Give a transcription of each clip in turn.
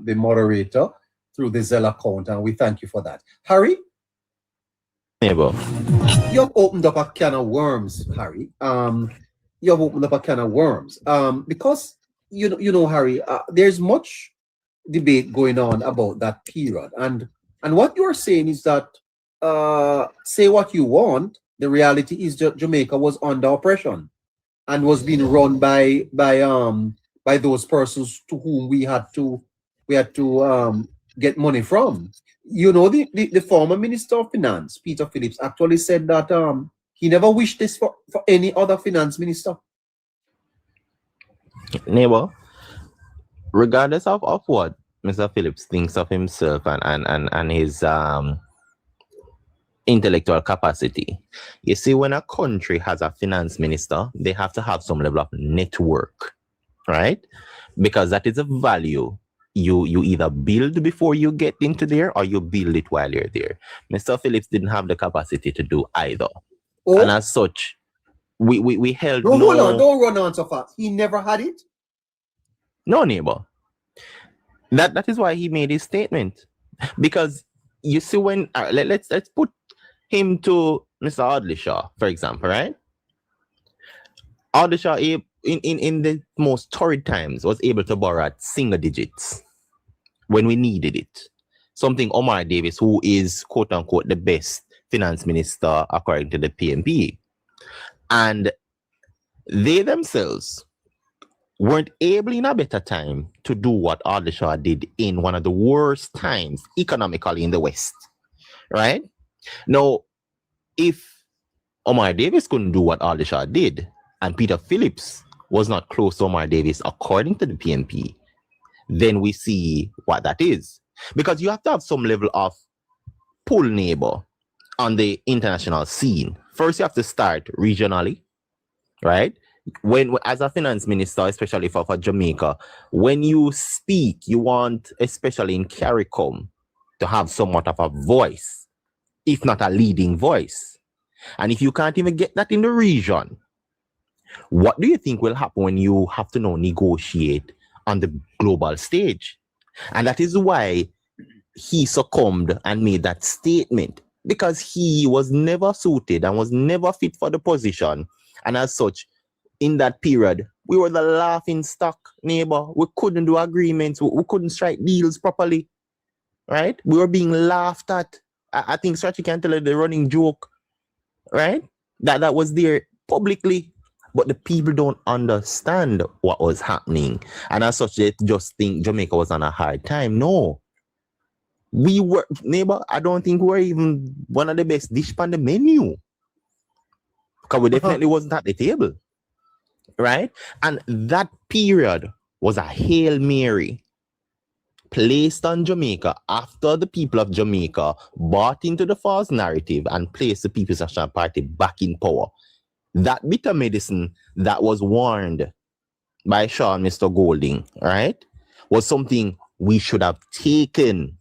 the moderator through the Zelle account, and we thank you for that. Harry? Neighbor. You've opened up a can of worms, Harry. You've opened up a can of worms. Because, you know, Harry, there's much debate going on about that period. And what you're saying is that, say what you want, the reality is that Jamaica was under oppression and was being run by those persons to whom we had to get money from. You know, the former Minister of Finance, Peter Phillips, actually said that he never wished this for any other finance minister. Neighbor, regardless of what Mr. Phillips thinks of himself and his intellectual capacity, you see, when a country has a finance minister, they have to have some level of network, right? Because that is a value you either build before you get into there, or you build it while you're there. Mr. Phillips didn't have the capacity to do either. Oh. And as such, we held no... Hold on, don't run on so fast. He never had it? No, neighbor. That is why he made his statement. Because you see, when let's put him to Mr. Audley-Shaw, for example, right? Audley-Shaw, in the most torrid times, was able to borrow at single digits when we needed it. Something Omar Davis, who is quote unquote the best finance minister according to the PNP, and they themselves weren't able in a better time to do what Audley-Shaw did in one of the worst times economically in the West, right? Now, if Omar Davis couldn't do what Audley-Shaw did, and Peter Phillips was not close to Omar Davis according to the PNP, then we see what that is. Because you have to have some level of pull, neighbor, on the international scene. First, you have to start regionally, right? When, as a finance minister, especially for Jamaica, when you speak, you want, especially in CARICOM, to have somewhat of a voice, if not a leading voice. And if you can't even get that in the region, what do you think will happen when you have to now negotiate on the global stage? And that is why he succumbed and made that statement, because he was never suited and was never fit for the position. And as such, in that period, we were the laughing stock, neighbor. We couldn't do agreements. We couldn't strike deals properly, right? We were being laughed at. I think Strachi can tell you the running joke, right? That was there publicly. But the people don't understand what was happening. And as such, they just think Jamaica was on a hard time. No. We were, neighbor, I don't think we were even one of the best dish on the menu. Because we definitely wasn't at the table. Right? And that period was a Hail Mary placed on Jamaica after the people of Jamaica bought into the false narrative and placed the People's National Party back in power. That bitter medicine that was warned by Sean, Mr. Golding, right, was something we should have taken.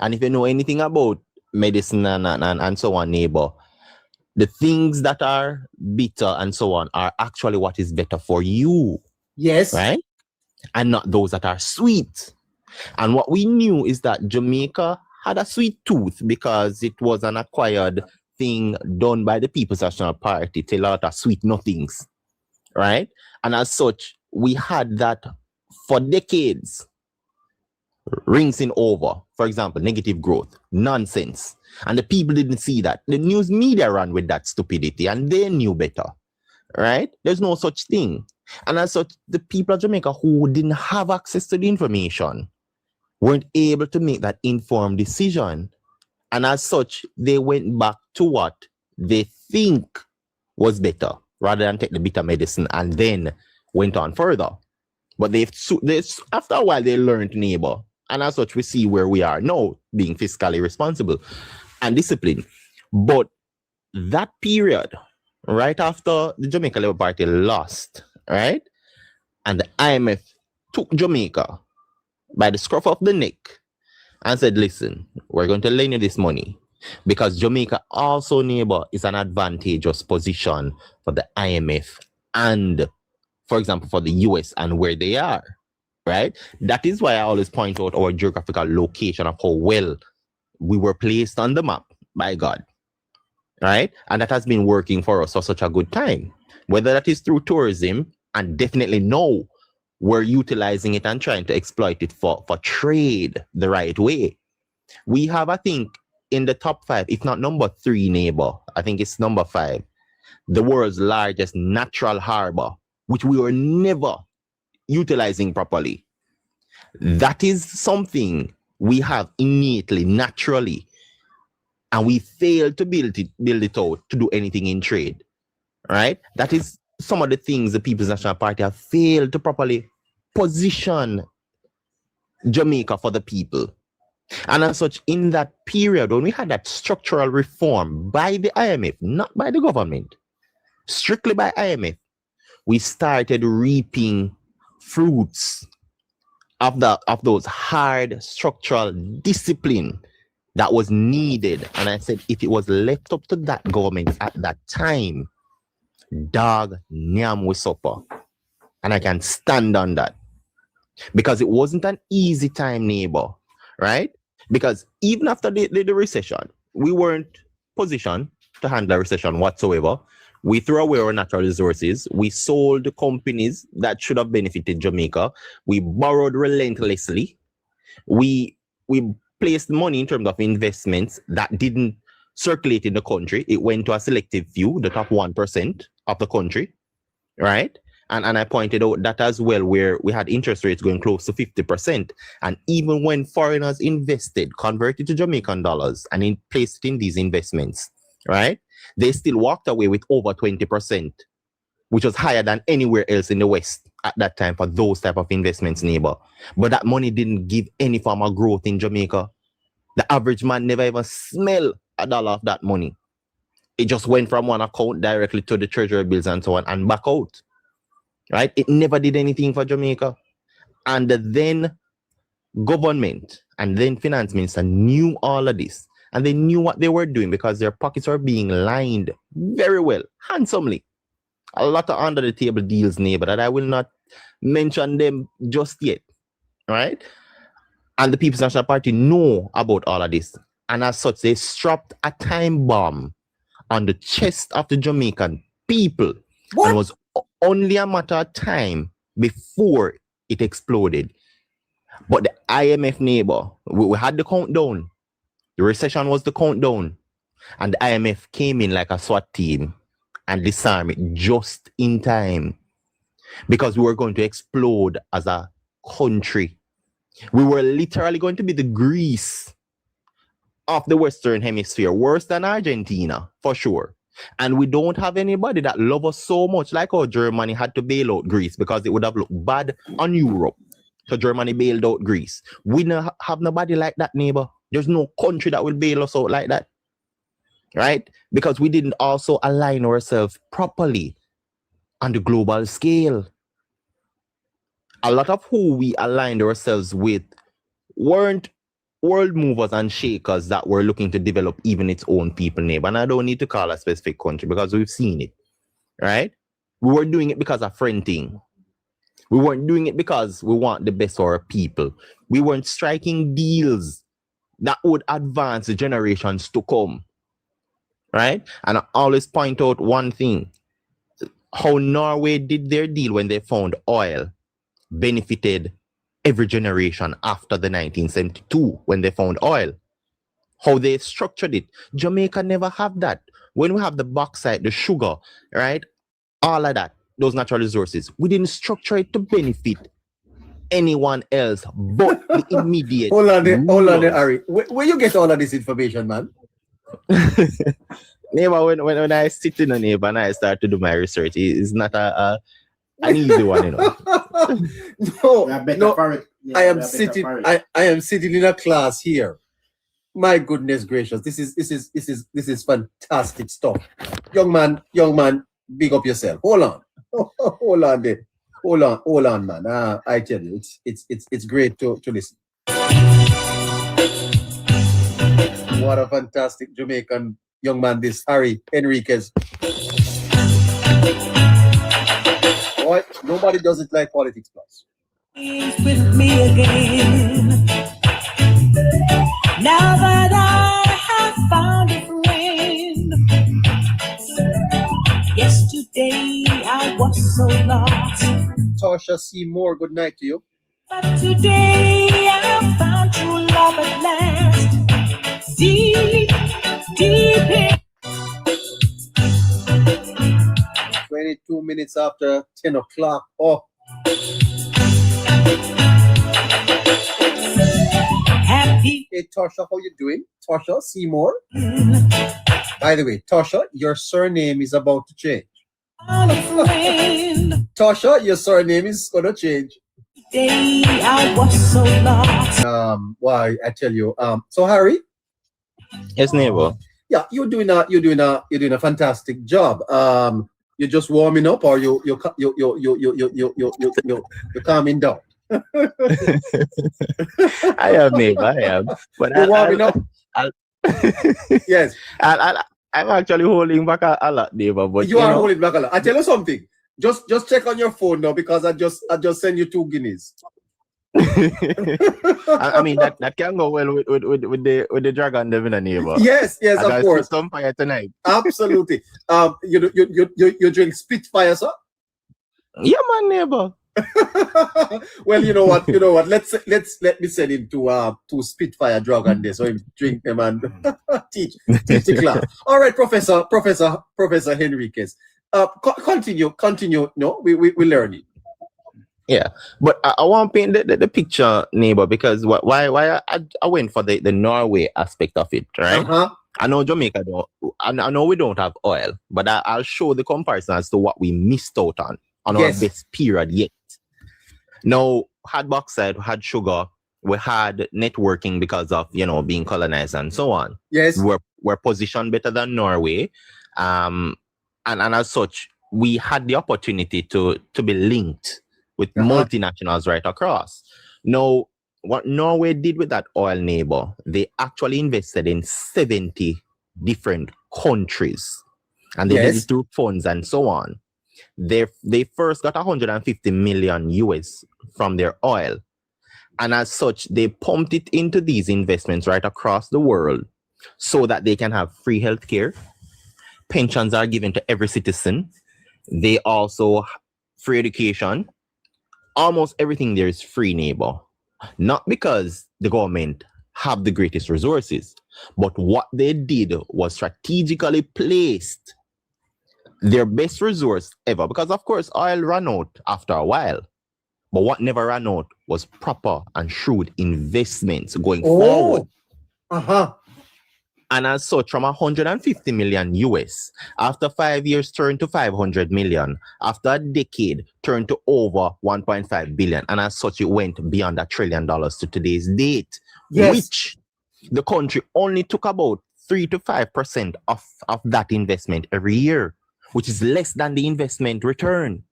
And if you know anything about medicine and so on, neighbor, the things that are bitter and so on are actually what is better for you. Yes. Right? And not those that are sweet. And what we knew is that Jamaica had a sweet tooth because it was an acquired thing done by the People's National Party to a lot of sweet nothings, right? And as such, we had that for decades, rinsing over. For example, negative growth, nonsense. And the people didn't see that. The news media ran with that stupidity and they knew better, right? There's no such thing. And as such, the people of Jamaica who didn't have access to the information weren't able to make that informed decision. And as such, they went back to what they think was better, rather than take the bitter medicine and then went on further. But after a while, they learned, neighbor. And as such, we see where we are now, being fiscally responsible and disciplined. But that period, right after the Jamaica Labour Party lost, right? And the IMF took Jamaica by the scruff of the neck and said, listen, we're going to lend you this money because Jamaica also, neighbor, is an advantageous position for the IMF and, for example, for the US and where they are, right? That is why I always point out our geographical location of how well we were placed on the map by God, right? And that has been working for us for such a good time. Whether that is through tourism, and definitely now we're utilizing it and trying to exploit it for trade the right way. We have, I think, in the top 5, if not number 3 neighbor, I think it's number 5, the world's largest natural harbor, which we were never utilizing properly. That is something we have innately, naturally, and we fail to build it out to do anything in trade, right? That is some of the things the People's National Party have failed to properly position Jamaica for the people. And as such, in that period, when we had that structural reform by the IMF, not by the government, strictly by IMF, we started reaping fruits of those hard structural discipline that was needed. And I said, if it was left up to that government at that time, dog nyam we suffer. And I can stand on that. Because it wasn't an easy time, neighbor, right? Because even after the recession, we weren't positioned to handle a recession whatsoever. We threw away our natural resources. We sold companies that should have benefited Jamaica. We borrowed relentlessly. We placed money in terms of investments that didn't circulate in the country. It went to a selective few, the top 1% of the country, right? And I pointed out that as well, where we had interest rates going close to 50%. And even when foreigners invested, converted to Jamaican dollars and placed it in these investments, right? They still walked away with over 20%, which was higher than anywhere else in the West at that time for those type of investments, neighbor. But that money didn't give any form of growth in Jamaica. The average man never even smelled a dollar of that money. It just went from one account directly to the treasury bills and so on and back out. Right? It never did anything for Jamaica. And the then government and then finance minister knew all of this. And they knew what they were doing because their pockets were being lined very well, handsomely. A lot of under the table deals, neighbor, that I will not mention them just yet. Right? And the People's National Party know about all of this. And as such, they strapped a time bomb on the chest of the Jamaican people. What? And it was only a matter of time before it exploded. But the IMF, neighbor, we had the countdown. The recession was the countdown. And the IMF came in like a SWAT team and disarmed it just in time. Because we were going to explode as a country. We were literally going to be the Greece of the Western Hemisphere, worse than Argentina, for sure. And we don't have anybody that loves us so much, like how Germany had to bail out Greece because it would have looked bad on Europe. So Germany bailed out Greece. We don't have nobody like that, neighbor. There's no country that will bail us out like that. Right? Because we didn't also align ourselves properly on the global scale. A lot of who we aligned ourselves with weren't world movers and shakers that were looking to develop even its own people, neighbor. And I don't need to call a specific country because we've seen it, right? We were doing it because of friend thing. We weren't doing it because we want the best for our people. We weren't striking deals that would advance the generations to come, right? And I always point out one thing. How Norway did their deal when they found oil benefited every generation after the 1972 when they found oil. How they structured it. Jamaica never have that. When we have the bauxite, the sugar, right? All of that, those natural resources, we didn't structure it to benefit anyone else but the immediate. Hold on there, Harry. Where you get all of this information, man? Neighbor, when I sit in a neighbor and I start to do my research, it's not an easy one, you know. No. I am sitting in a class here. My goodness gracious, this is fantastic stuff. Young man, big up yourself. Hold on. Hold on there. Hold on, man. I tell you, it's great to listen. What a fantastic Jamaican young man, this Harry Enriquez. Boy, nobody does it like Politics Plus. He's with me again. Now that I have found a friend. Yesterday I was so lost. Tasha Seymour, good night to you. But today I found true love at last. Deep, deep in. 22 minutes after 10 o'clock. Oh. Happy. Hey, Tasha, how you doing? Tasha Seymour. By the way, Tasha, your surname is about to change. Tasha, your surname is going to change. Today I was so lost. Why I tell you. So Harry. Yes, neighbor. Yeah, you're doing a fantastic job. You're just warming up, or you're calming down. I am, neighbor. I am. But you're warming up. Yes. I'm actually holding back a lot, neighbor. But you are holding back a lot. I tell you something. Just check on your phone now, because I just send you 2 guineas. I mean that can go well with the dragon devil, neighbor. Yes, of course. Some fire tonight. Absolutely. You drink Spitfire, sir? Yeah, man, neighbor. Well, you know what? Let me send him to Spitfire dragon there, so he drink them and teach the class. All right, Professor Henriquez. Continue. No, we learn it. Yeah, but I want to paint the picture, neighbor, because why I went for the Norway aspect of it, right? Uh-huh. I know Jamaica don't. I know we don't have oil, but I'll show the comparison as to what we missed out on Yes. our best period yet. Now, had bauxite, had sugar, we had networking because of being colonized and so on. Yes, We're positioned better than Norway, and as such, we had the opportunity to be linked with multinationals right across. Now, what Norway did with that oil, neighbor, they actually invested in 70 different countries, and they did it through funds and so on. They first got 150 million US from their oil, and as such, they pumped it into these investments right across the world so that they can have free healthcare. Pensions are given to every citizen. They also free education. Almost everything there is free, neighbor. Not because the government have the greatest resources, but what they did was strategically placed their best resource ever. Because of course, oil ran out after a while. But what never ran out was proper and shrewd investments going forward. And as such, from 150 million US, after 5 years turned to 500 million, after a decade turned to over 1.5 billion. And as such, it went beyond $1 trillion to today's date, which the country only took about 3 to 5% of that investment every year, which is less than the investment return.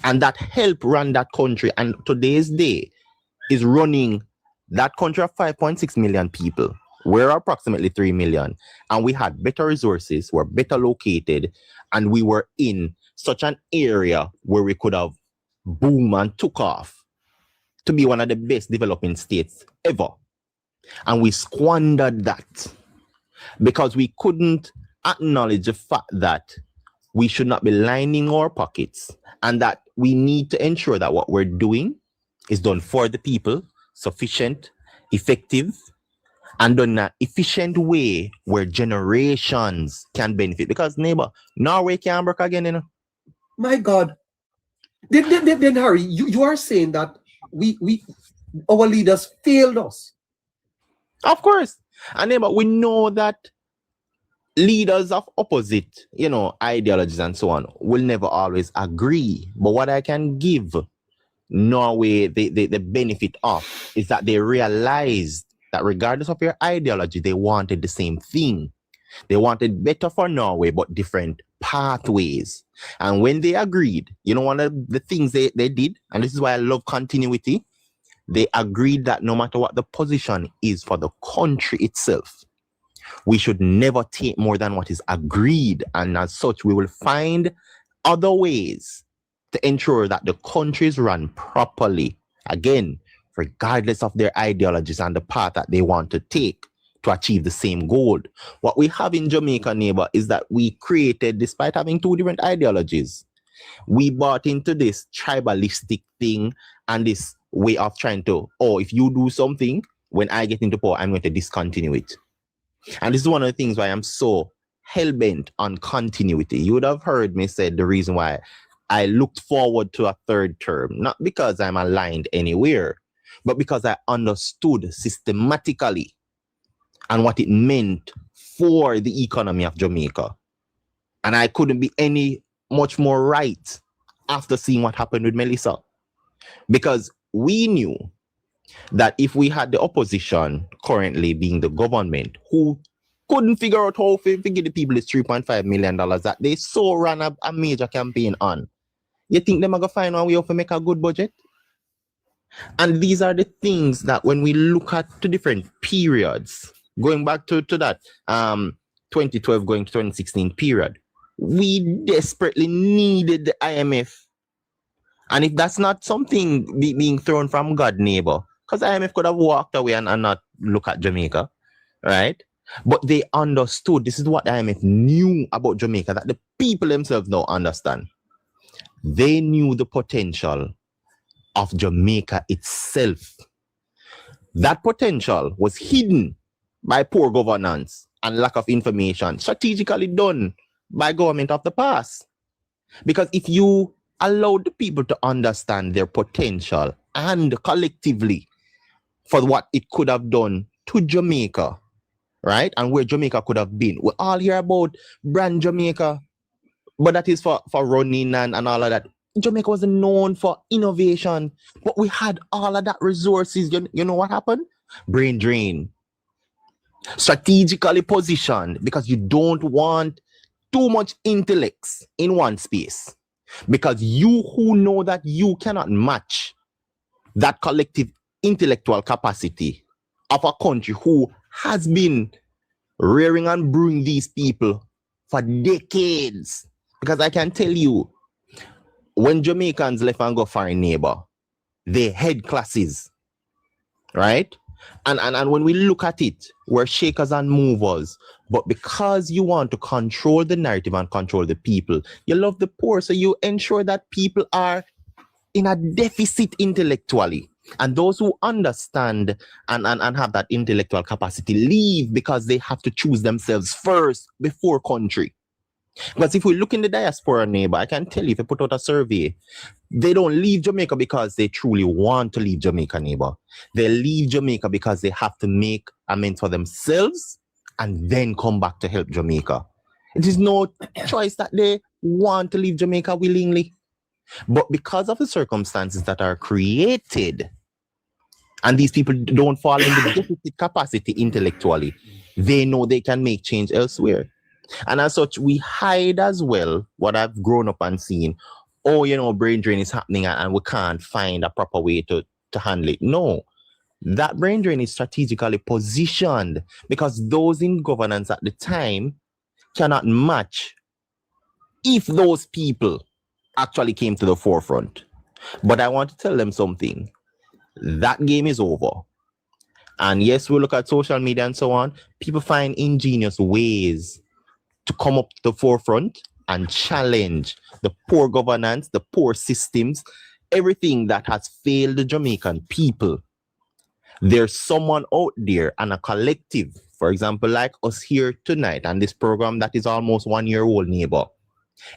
And that helped run that country. And today's day is running that country of 5.6 million people. We're approximately 3 million, and we had better resources, we're better located, and we were in such an area where we could have boomed and took off to be one of the best developing states ever. And we squandered that because we couldn't acknowledge the fact that we should not be lining our pockets, and that we need to ensure that what we're doing is done for the people, sufficient, effective, and done in an efficient way where generations can benefit. Because, neighbor, Norway can't work again, My God. Then Harry, you are saying that our leaders failed us. Of course. And neighbor, we know that leaders of opposite, ideologies and so on will never always agree. But what I can give Norway the benefit of is that they realized that regardless of your ideology, they wanted the same thing. They wanted better for Norway, but different pathways. And when they agreed, one of the things they did, and this is why I love continuity, they agreed that no matter what the position is for the country itself, we should never take more than what is agreed. And as such, we will find other ways to ensure that the country is run properly Again, regardless of their ideologies and the path that they want to take to achieve the same goal. What we have in Jamaica, neighbor, is that we created, despite having two different ideologies, we bought into this tribalistic thing and this way of trying to, if you do something, when I get into power, I'm going to discontinue it. And this is one of the things why I'm so hell-bent on continuity. You would have heard me say the reason why I looked forward to a third term, not because I'm aligned anywhere, but because I understood systematically and what it meant for the economy of Jamaica. And I couldn't be any much more right after seeing what happened with Melissa. Because we knew that if we had the opposition currently being the government, who couldn't figure out how to give the people this $3.5 million that they so ran a major campaign on, you think they're going to find a way to make a good budget? And these are the things that when we look at the different periods, going back to that 2012 going to 2016 period, we desperately needed the IMF. And if that's not something being thrown from God, neighbor, because IMF could have walked away and not look at Jamaica, right? But they understood, this is what the IMF knew about Jamaica, that the people themselves don't understand. They knew the potential of Jamaica itself. That potential was hidden by poor governance and lack of information, strategically done by government of the past. Because if you allow the people to understand their potential and collectively for what it could have done to Jamaica, right? And where Jamaica could have been. We all hear about brand Jamaica, but that is for running and all of that. Jamaica was known for innovation, but we had all of that resources. You know what happened? Brain drain. Strategically positioned because you don't want too much intellects in one space. Because you who know that you cannot match that collective intellectual capacity of a country who has been rearing and brewing these people for decades. Because I can tell you, when Jamaicans left and go foreign neighbor, they head classes, right? And when we look at it, we're shakers and movers. But because you want to control the narrative and control the people, you love the poor, so you ensure that people are in a deficit intellectually. And those who understand and have that intellectual capacity leave because they have to choose themselves first before country. Because if we look in the diaspora, neighbor, I can tell you, if I put out a survey, they don't leave Jamaica because they truly want to leave Jamaica, neighbor. They leave Jamaica because they have to make amends for themselves and then come back to help Jamaica. It is no choice that they want to leave Jamaica willingly. But because of the circumstances that are created, and these people don't fall in the deficit capacity intellectually, they know they can make change elsewhere. And as such, we hide as well what I've grown up and seen. Brain drain is happening and we can't find a proper way to handle it. No, that brain drain is strategically positioned because those in governance at the time cannot match if those people actually came to the forefront. But I want to tell them something. That game is over. And yes, we look at social media and so on. People find ingenious ways to come up to the forefront and challenge the poor governance, the poor systems, everything that has failed the Jamaican people. There's someone out there and a collective, for example, like us here tonight and this program that is almost 1 year old, neighbor.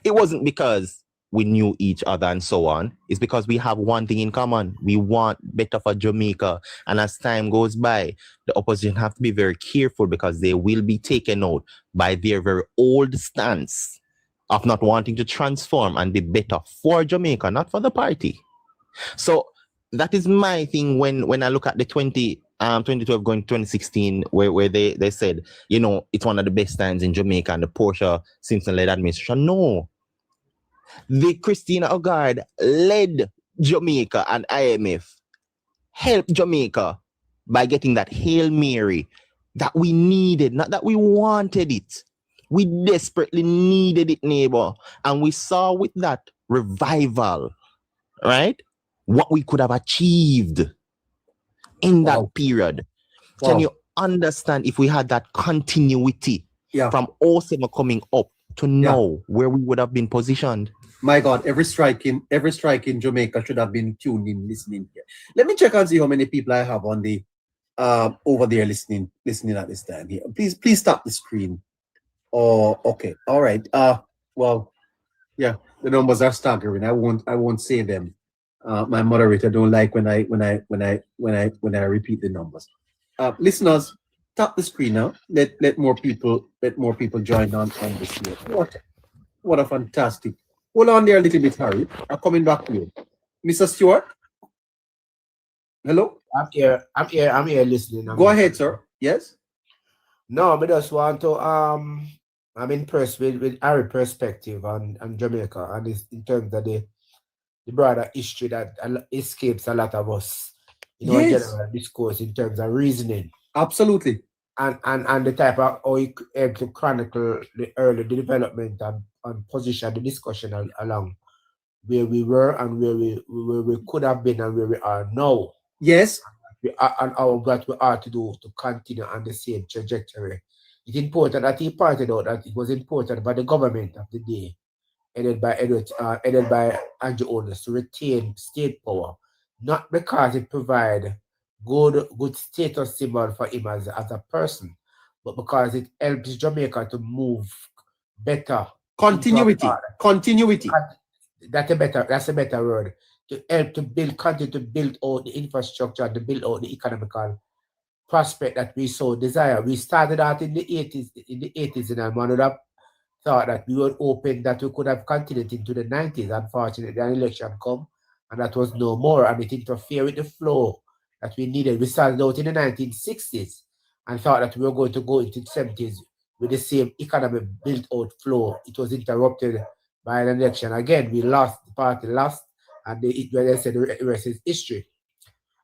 It wasn't because we knew each other and so on. It's because we have one thing in common. We want better for Jamaica. And as time goes by, the opposition have to be very careful because they will be taken out by their very old stance of not wanting to transform and be better for Jamaica, not for the party. So that is my thing when I look at the 2012 going to 2016, where they said, it's one of the best times in Jamaica and the Portia Simpson-led administration. No. The Christina Lagarde led Jamaica and IMF helped Jamaica by getting that Hail Mary that we needed, not that we wanted it. We desperately needed it, neighbor. And we saw with that revival, right? what we could have achieved in Wow. that period. Wow. Can you understand if we had that continuity from 07 coming up to now, where we would have been positioned? My God, every strike in Jamaica should have been tuned in, listening here. Let me check and see how many people I have on the over there listening at this time here. Please stop the screen. Oh, okay, all right. Well, yeah, the numbers are staggering. I won't say them. My moderator don't like when I repeat the numbers. Listeners, tap the screen now. Let more people join on this here. What a fantastic. Hold on there a little bit, Harry. I'm coming back to you. Mr. Stewart? Hello? I'm here listening. Go ahead, sir. Yes? No, I just want to I'm impressed with our perspective on Jamaica and in terms of the broader history that escapes a lot of us in our general discourse in terms of reasoning. Absolutely. And the type of how you able to chronicle the development and position the discussion along where we were and where we could have been and where we are now. Yes. And what we are to do to continue on the same trajectory. It's important that he pointed out that it was important by the government of the day, headed by Andrew Oldest, to retain state power, not because it provides good status symbol for him as a person, but because it helps Jamaica to move better. Continuity. That's a better word. To help to continue to build out the infrastructure, to build out the economical prospect that we so desire. We started out in the 80s, and one would have thought that we were open, that we could have continued into the 90s. Unfortunately, an election come, and that was no more, and it interfered with the flow that we needed. We started out in the 1960s and thought that we were going to go into the 70s with the same economic built-out flow. It was interrupted by an election. Again, we lost, the party lost, and they said the rest is history.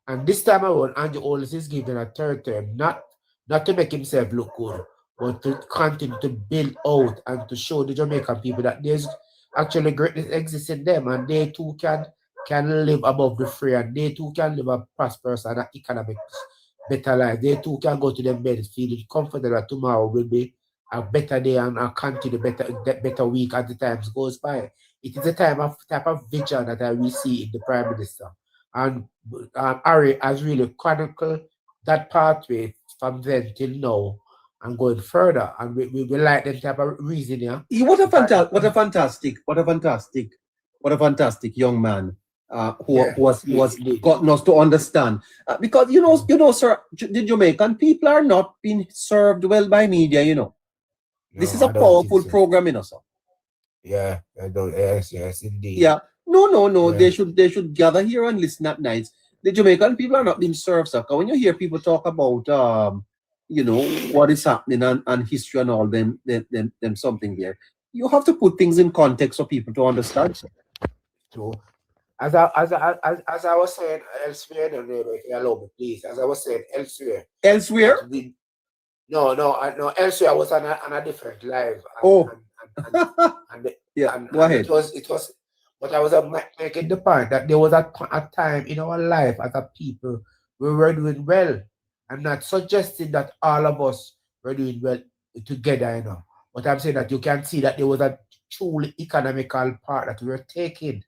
And this time around, Andrew Oldest is given a third term, not to make himself look good, but to continue to build out and to show the Jamaican people that there's actually greatness exists in them, and they too can live above the fray, and they too can live a prosperous and an economic better life. They too can go to their beds feeling confident that tomorrow will be a better day and continue better week as the times goes by. It is a type of vision that we see in the Prime Minister. And Harry has really chronicled that pathway from then till now and going further. And we like that type of reasoning. Yeah? What a fantastic young man who was gotten us to understand. Because you know, sir, the Jamaican people are not being served well by media, you know. This is a powerful program, you know, sir. Yeah, yes, indeed. Yeah. No. Yeah. They should gather here and listen at nights. The Jamaican people are not being served, sir. When you hear people talk about you know, what is happening and history and all them something there, you have to put things in context for people to understand, sir. So, as I was saying elsewhere, allow me, please. As I was saying elsewhere. Elsewhere? No. Elsewhere I was on a different live. Go ahead. It was, but I was making the point that there was a time in our life as a people we were doing well. I'm not suggesting that all of us were doing well together, you know. But I'm saying that you can see that there was a truly economical part that we were taking.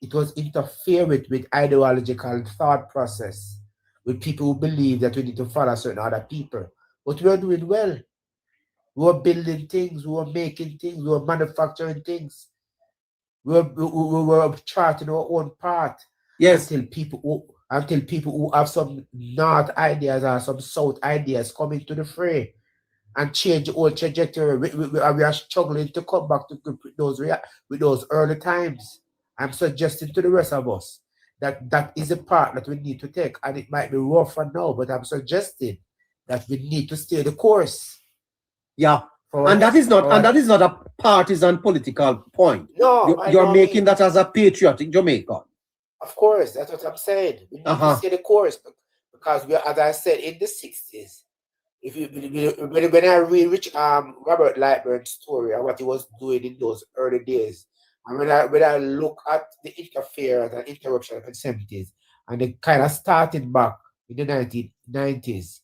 It was interfere with ideological thought process, with people who believe that we need to follow certain other people. But we were doing well. We were building things, we were making things, we were manufacturing things. We were charting our own path. Yes. Until people who have some north ideas or some south ideas come into the fray and change the whole trajectory. We are struggling to come back to with those early times. I'm suggesting to the rest of us that is the part that we need to take, and it might be rough for now, but I'm suggesting that we need to stay the course. Yeah. And that is not a partisan political point. No, you're making that as a patriotic Jamaican. Of course, that's what I'm saying. We need to stay the course because we, as I said, in the 60s. When I read Robert Lightburn's story and what he was doing in those early days, And when I look at the interference and interruption in the 70s, and they kind of started back in the 1990s,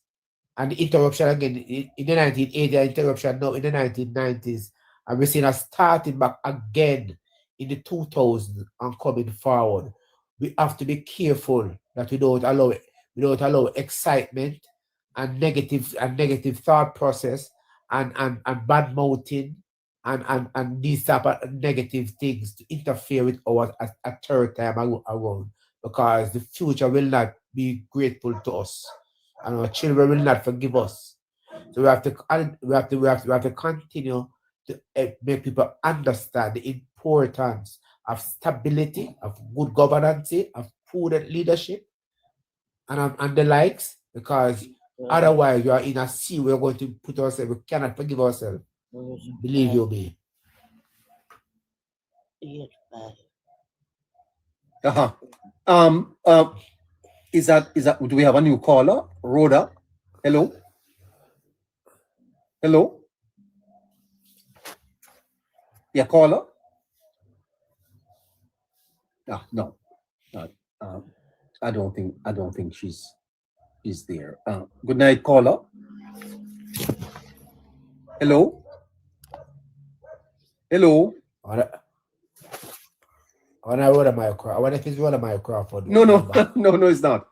and the interruption again in the 1980s, interruption now in the 1990s, and we're seeing a starting back again in the 2000s and coming forward. We have to be careful that we don't allow excitement and negative thought process and bad mouthing and these type of negative things to interfere with our a third time around, because the future will not be grateful to us and our children will not forgive us. So we have to continue to make people understand the importance of stability, of good governance, of prudent leadership, and the likes, because otherwise we are in a sea we're going to put ourselves, we cannot forgive ourselves. Believe you me. Is that do we have a new caller? Rhoda? Hello? Hello? Yeah, caller? No. I don't think she's there. Good night, caller. Hello? Hello? I wonder if it's one of my Crawford. No, it's not.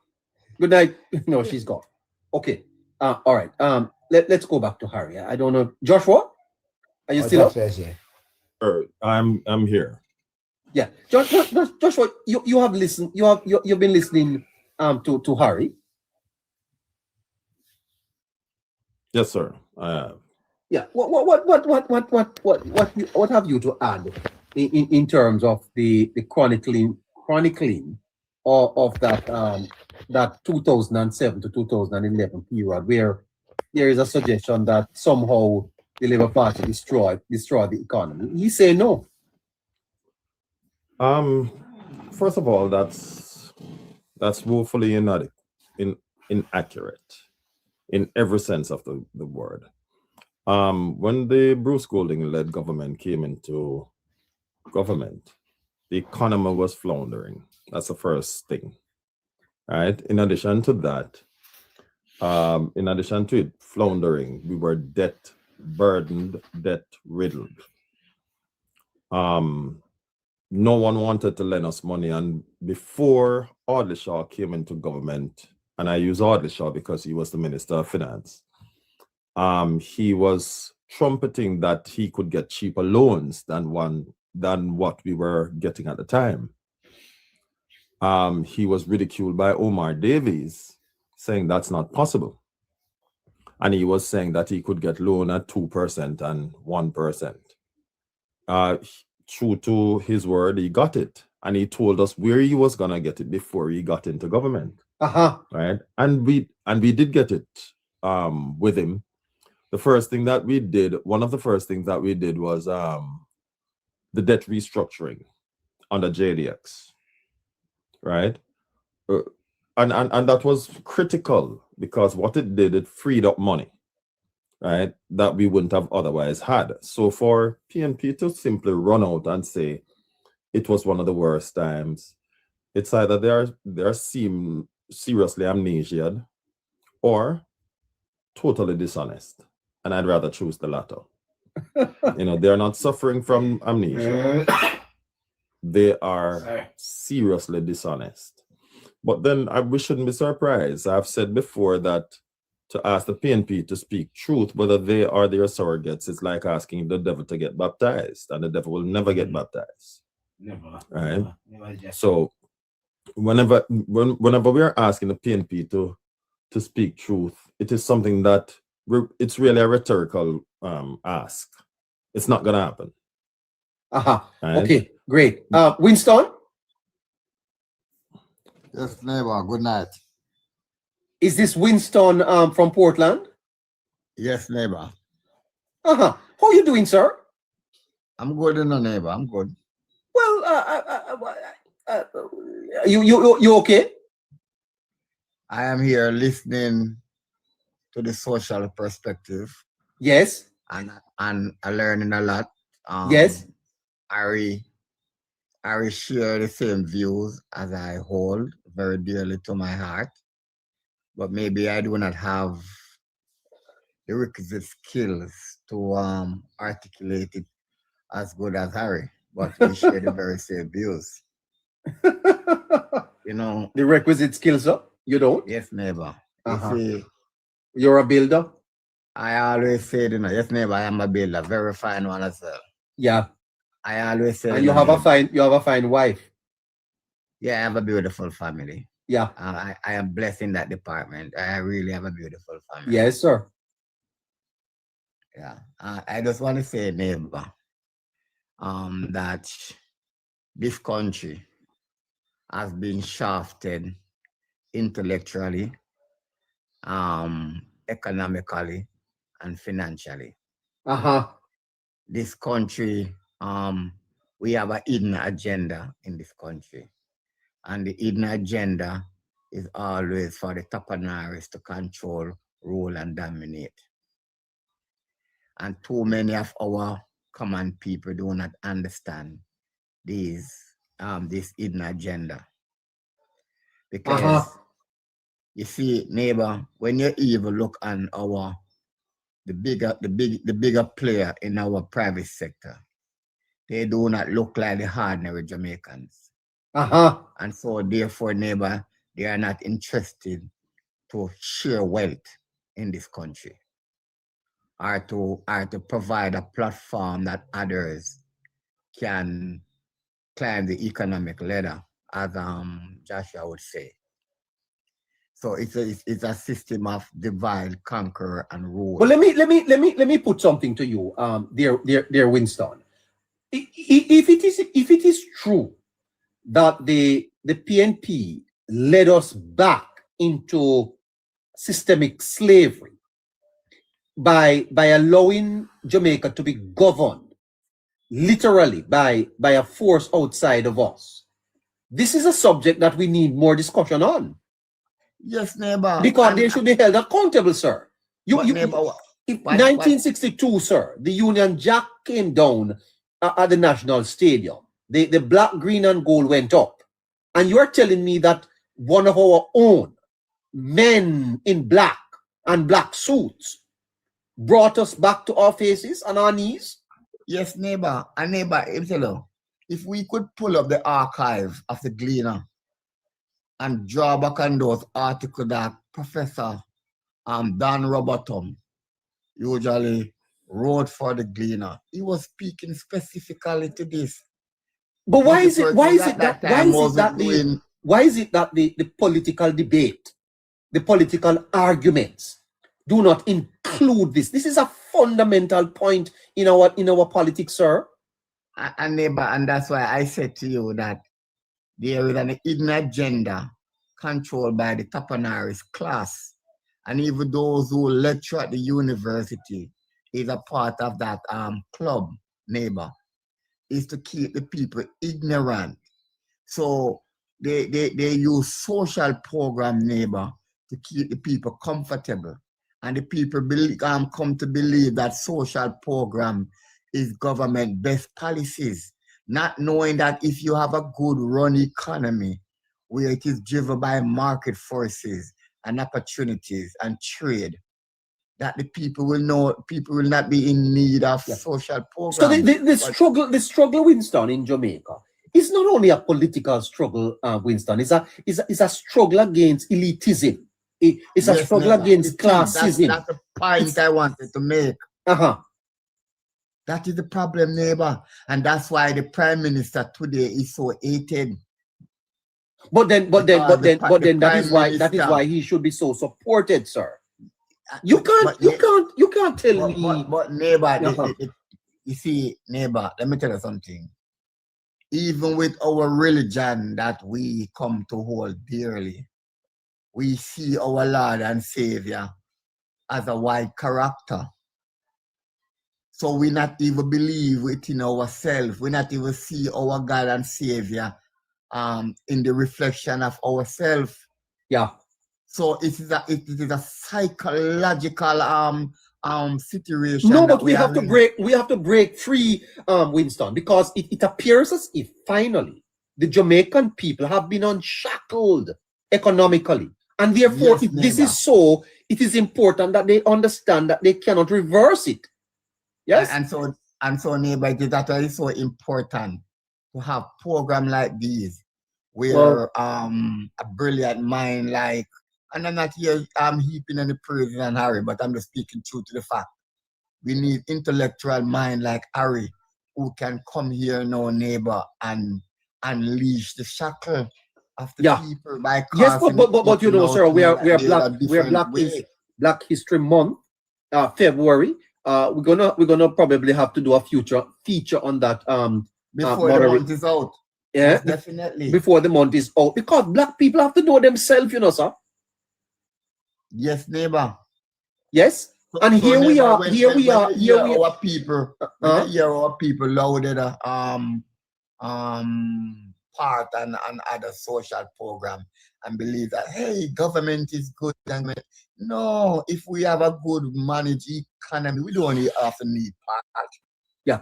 Good night. No, she's gone. Okay. All right. Let's go back to Harry. I don't know. Joshua? Are you still up? I'm here. Yeah. Joshua, you have listened, you've been listening to Harry. Yes, sir. I have. Yeah. What have you to add in terms of the chronicling of that 2007 to 2011 period, where there is a suggestion that somehow the Labour Party destroyed the economy? You say no. First of all, that's woefully inaccurate in every sense of the word. When the Bruce Golding-led government came into government, the economy was floundering. That's the first thing, right? In addition to that, in addition to it floundering, we were debt burdened, debt riddled. No one wanted to lend us money, and before Audley Shaw came into government, and I use Audley Shaw because he was the Minister of Finance, he was trumpeting that he could get cheaper loans than what we were getting at the time. He was ridiculed by Omar Davies, saying that's not possible. And he was saying that he could get loan at 2% and 1%. True to his word, he got it. And he told us where he was gonna get it before he got into government. Right? And we did get it with him. One of the first things that we did was the debt restructuring under JDX. Right? And that was critical, because what it did, it freed up money, right, that we wouldn't have otherwise had. So for PNP to simply run out and say it was one of the worst times, it's either they seem seriously amnesiac or totally dishonest. And I'd rather choose the latter. They're not suffering from amnesia. They are seriously dishonest. But then we shouldn't be surprised. I've said before that to ask the PNP to speak truth, whether they are their surrogates, it's like asking the devil to get baptized, and the devil will never get baptized. Never. Right? Never. So whenever we are asking the PNP to speak truth, it is something that it's really a rhetorical ask. It's not gonna happen. Right? Okay, great. Winston? Yes, neighbor, good night. Is this Winston from Portland? Yes, neighbor. How are you doing, sir? I'm good, neighbor. I'm good. Well, you okay? I am here listening to the social perspective. Yes. And learning a lot. Yes. Harry I share the same views as I hold very dearly to my heart, but maybe I do not have the requisite skills to articulate it as good as Harry, but we share the very same views. You know, The requisite skills, sir? You don't? yes, neighbor. Uh-huh. You see, You're a builder? I always say, you know, yes, neighbor, I am a builder, very fine one as well. Yeah. I always say, And you have a fine wife. yeah, I have a beautiful family. Yeah. I am blessed in that department. I really have a beautiful family. Yes, sir. Yeah. I just want to say, neighbor, that this country has been shafted intellectually, economically, and financially. Uh-huh. This country, we have a hidden agenda in this country. And the hidden agenda is always for the tapaнаris to control, rule, and dominate. And too many of our common people do not understand this hidden agenda. Because you see, neighbor, when you even look on the bigger player in our private sector, they do not look like the ordinary Jamaicans. And so therefore, neighbor, they are not interested to share wealth in this country, or to provide a platform that others can climb the economic ladder, as Joshua would say. So it's a system of divide, conquer, and rule. But let me put something to you, dear Winston. If it is true that the PNP led us back into systemic slavery by allowing Jamaica to be governed literally by a force outside of us, this is a subject that we need more discussion on. Yes, neighbor. Because they should be held accountable, sir. Neighbor, 1962, sir, the Union Jack came down at the National Stadium. The black, green, and gold went up. And you are telling me that one of our own men in black and black suits brought us back to our faces and our knees? Yes, neighbor. And neighbor, if we could pull up the archive of the Gleaner and draw back on those articles that Professor Dan Roberton usually wrote for the Gleaner, he was speaking specifically to this. But why is it that the political debate, the political arguments do not include this? This is a fundamental point in our politics, sir. And neighbor, and that's why I said to you that there is an hidden agenda controlled by the tapaнаris class, and even those who lecture at the university is a part of that club, neighbor, is to keep the people ignorant. So they use social program, neighbor, to keep the people comfortable. And the people come to believe that social program is government best policies, not knowing that if you have a good run economy where it is driven by market forces and opportunities and trade, that the people will not be in need of social programs. So the struggle, Winston, in Jamaica is not only a political struggle, Winston. It's a struggle against elitism. It's a struggle against classism. That's the point I wanted to make. That is the problem, neighbor, and that's why the Prime Minister today is so hated. But then that is why he should be so supported, sir. You can't tell me. But neighbor, you see, neighbor, let me tell you something. Even with our religion that we come to hold dearly, we see our Lord and Savior as a white character. So we not even believe it in ourselves. We not even see our God and Savior in the reflection of ourselves. Yeah. So it is a psychological situation. No, that but we have are to in. break free, Winston, because it appears as if finally the Jamaican people have been unshackled economically. And therefore, Yes, if this neighbor. is so, it is important that they understand that they cannot reverse it. Yes? And so, neighbor, that is so important to have program like these where a brilliant mind like, and I'm not here heaping any praise on Harry, but I'm just speaking true to the fact. We need intellectual mind like Harry who can come here now, neighbor, and unleash the shackle of the people by yes, casting but you know, sir, we are black Black History Month, February. We're gonna probably have to do a future feature on that before the month is out. Yeah, yes, definitely. Before the month is out, because black people have to know themselves, you know, sir. Yes, neighbor. Yes. And so here we neighbor, are. Here we are. Here we are. Our people. When you hear our people loaded part and other social program and believe that hey, government is good. No, if we have a good managed economy, we don't often need part. Yeah.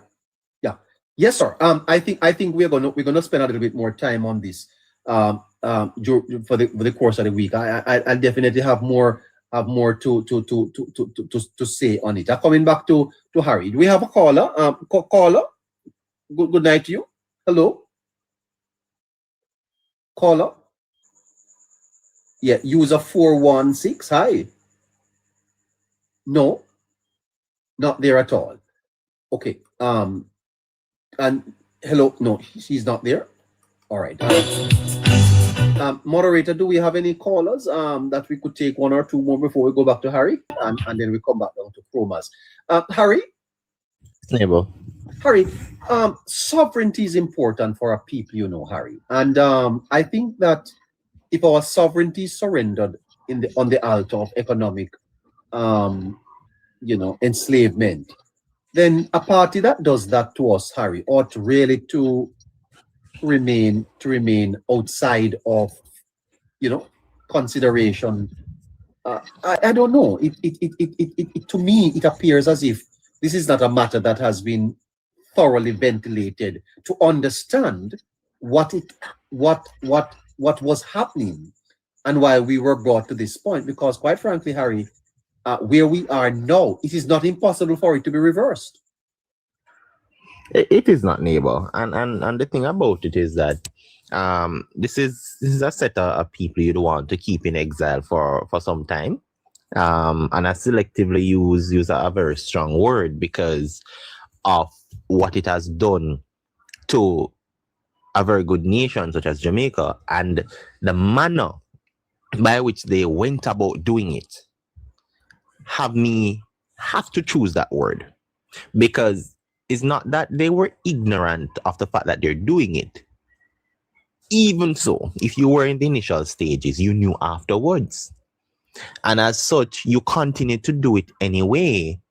Yes, sir. I think we're gonna spend a little bit more time on this for the course of the week. I definitely have more to say on it. Coming back to Harry. Do we have a caller? Caller. Good night to you. Hello. Caller. Yeah, user 416. Hi. No. Not there at all. Okay. And hello. No, she's not there. All right. Moderator, do we have any callers that we could take one or two more before we go back to Harry, and then we come back down to Chromas? Harry. Neighbor. Harry, sovereignty is important for our people, you know, Harry. And I think that if our sovereignty is surrendered on the altar of economic, enslavement, then a party that does that to us, Harry, ought really to remain outside of, consideration. I don't know. It to me it appears as if this is not a matter that has been thoroughly ventilated to understand what was happening and why we were brought to this point. Because quite frankly, Harry, where we are now, it is not impossible for it to be reversed. It is not, neighbor, and the thing about it is that this is a set of people you'd want to keep in exile for some time, and I selectively use a very strong word because of what it has done to a very good nation such as Jamaica and the manner by which they went about doing it. Have to choose that word, because it's not that they were ignorant of the fact that they're doing it. Even so, if you were in the initial stages, you knew afterwards. And as such, you continue to do it anyway,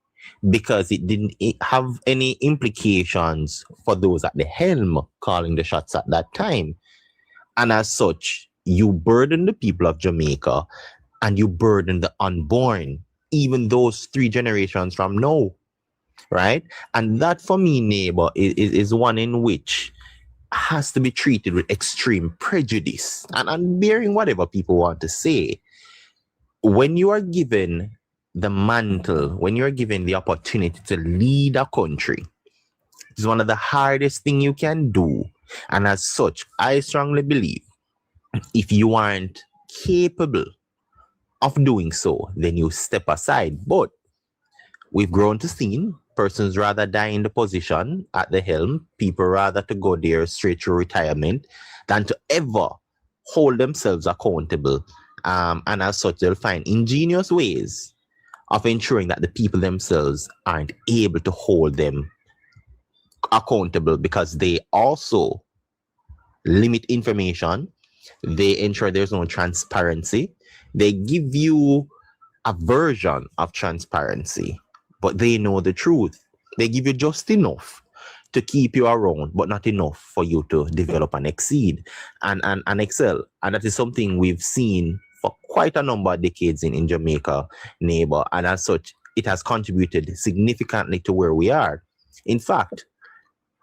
because it didn't have any implications for those at the helm calling the shots at that time. And as such, you burden the people of Jamaica and you burden the unborn, even those 3 generations from now, right? And that for me, neighbor, is one in which has to be treated with extreme prejudice and bearing whatever people want to say. When you are given the mantle, when you're given the opportunity to lead a country, it's one of the hardest things you can do. And as such, I strongly believe if you aren't capable of doing so, then you step aside. But we've grown to see persons rather die in the position at the helm, people rather to go there straight to retirement than to ever hold themselves accountable. And as such, they'll find ingenious ways of ensuring that the people themselves aren't able to hold them accountable, because they also limit information. They ensure there's no transparency. They give you a version of transparency, but they know the truth. They give you just enough to keep you around, but not enough for you to develop and exceed and excel. And that is something we've seen for quite a number of decades in Jamaica, neighbor. And as such, it has contributed significantly to where we are. In fact,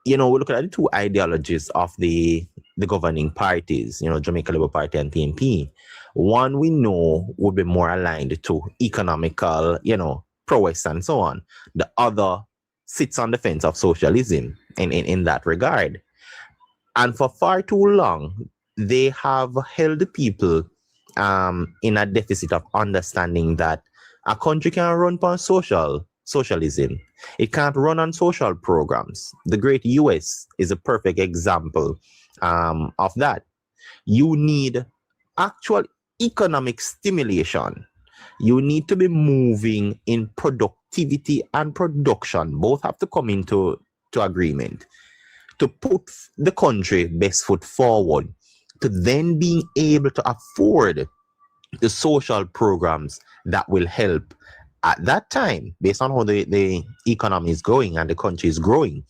we look at the two ideologies of the governing parties, Jamaica Labour Party and PNP. One we know would be more aligned to economical, prowess and so on. The other sits on the fence of socialism in that regard. And for far too long, they have held the people in a deficit of understanding that a country can run on socialism. It can't run on social programs. The great US is a perfect example of that. You need actual economic stimulation. You need to be moving in productivity and production. Both have to come into agreement to put the country best foot forward, to then being able to afford the social programs that will help at that time, based on how the economy is going and the country is growing,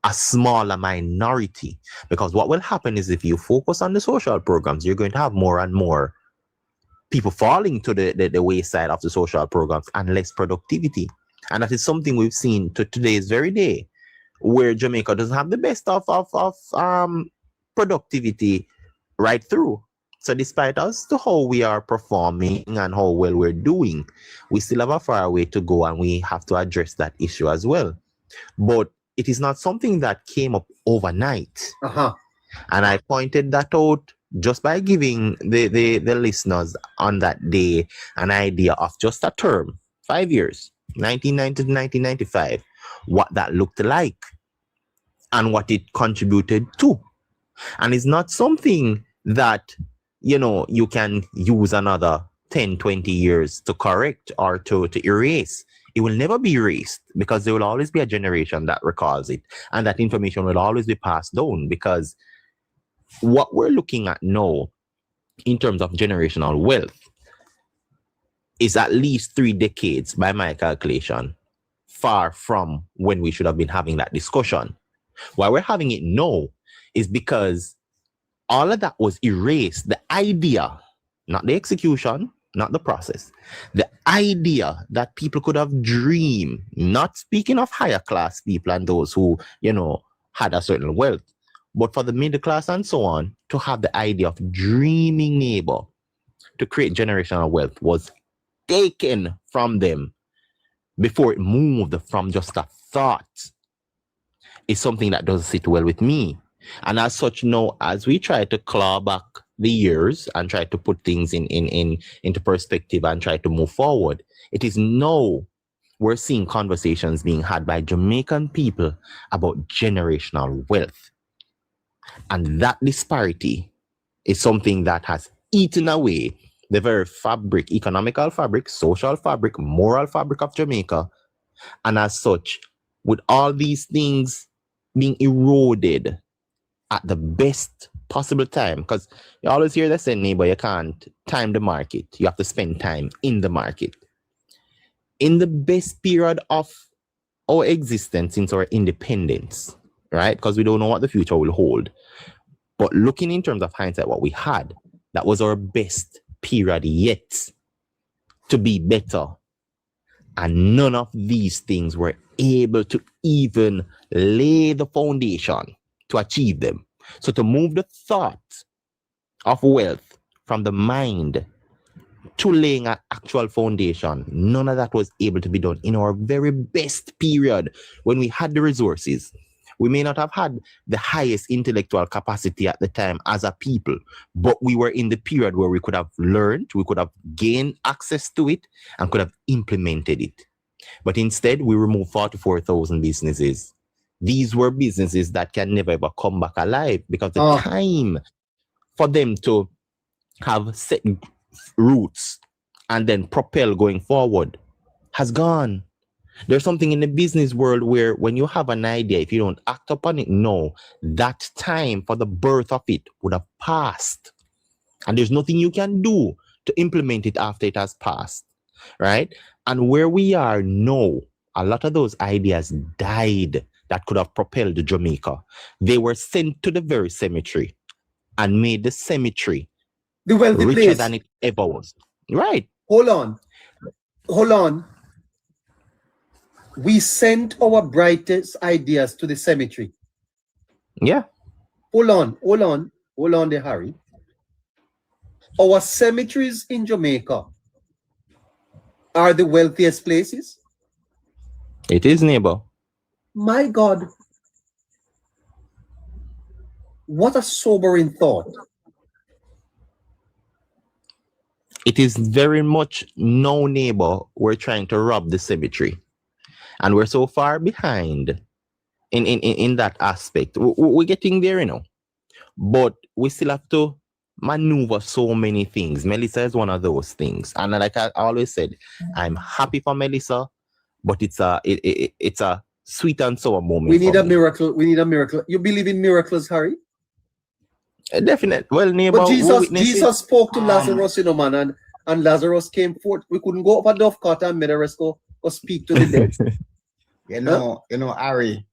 a smaller minority. Because what will happen is if you focus on the social programs, you're going to have more and more people falling to the wayside of the social programs and less productivity. And that is something we've seen to today's very day, where Jamaica doesn't have the best of productivity right through. So despite us to how we are performing and how well we're doing, we still have a far way to go, and we have to address that issue as well. But it is not something that came up overnight. And I pointed that out just by giving the listeners on that day an idea of just a term, 5 years, 1990 to 1995, what that looked like and what it contributed to. And it's not something that, you can use another 10, 20 years to correct or to erase. It will never be erased, because there will always be a generation that recalls it, and that information will always be passed down, because what we're looking at now in terms of generational wealth is at least 3 decades, by my calculation, far from when we should have been having that discussion. Why we're having it now is because all of that was erased. The idea, not the execution, not the process, the idea that people could have dreamed, not speaking of higher class people and those who, had a certain wealth, but for the middle class and so on, to have the idea of dreaming neighbor to create generational wealth was taken from them before it moved from just a thought. Is something that doesn't sit well with me. And as such, now, as we try to claw back the years and try to put things into perspective and try to move forward, it is now we're seeing conversations being had by Jamaican people about generational wealth. And that disparity is something that has eaten away the very fabric, economical fabric, social fabric, moral fabric of Jamaica. And as such, with all these things being eroded at the best possible time, because you always hear the saying, neighbor, you can't time the market. You have to spend time in the market. In the best period of our existence since our independence, right? Because we don't know what the future will hold. But looking in terms of hindsight, what we had, that was our best period yet to be better. And none of these things were able to even lay the foundation to achieve them. So to move the thought of wealth from the mind to laying an actual foundation, none of that was able to be done in our very best period when we had the resources. We may not have had the highest intellectual capacity at the time as a people, but we were in the period where we could have learned, we could have gained access to it, and could have implemented it. But instead, we removed 44,000 businesses. These were businesses that can never ever come back alive, because the time for them to have set roots and then propel going forward has gone. There's something in the business world where when you have an idea, if you don't act upon it now, that time for the birth of it would have passed. And there's nothing you can do to implement it after it has passed, right? And where we are now, a lot of those ideas died that could have propelled Jamaica. They were sent to the very cemetery and made the cemetery the wealthy richer place than it ever was. Right. Hold on. We sent our brightest ideas to the cemetery. Yeah. Hold on there, Harry. Our cemeteries in Jamaica are the wealthiest places. It is, neighbor. My God. What a sobering thought. It is very much no, neighbor. We're trying to rob the cemetery. And we're so far behind in that aspect. We're getting there, you know. But we still have to maneuver so many things. Melissa is one of those things. And like I always said, I'm happy for Melissa, but it's a sweet and sour moment. We need a miracle. We need a miracle. You believe in miracles, Harry? Definitely. Well, neighbor, but Jesus spoke to Lazarus, you know, man, and Lazarus came forth. We couldn't go up a dove cart and made the rest go speak to the dead. You know, Harry,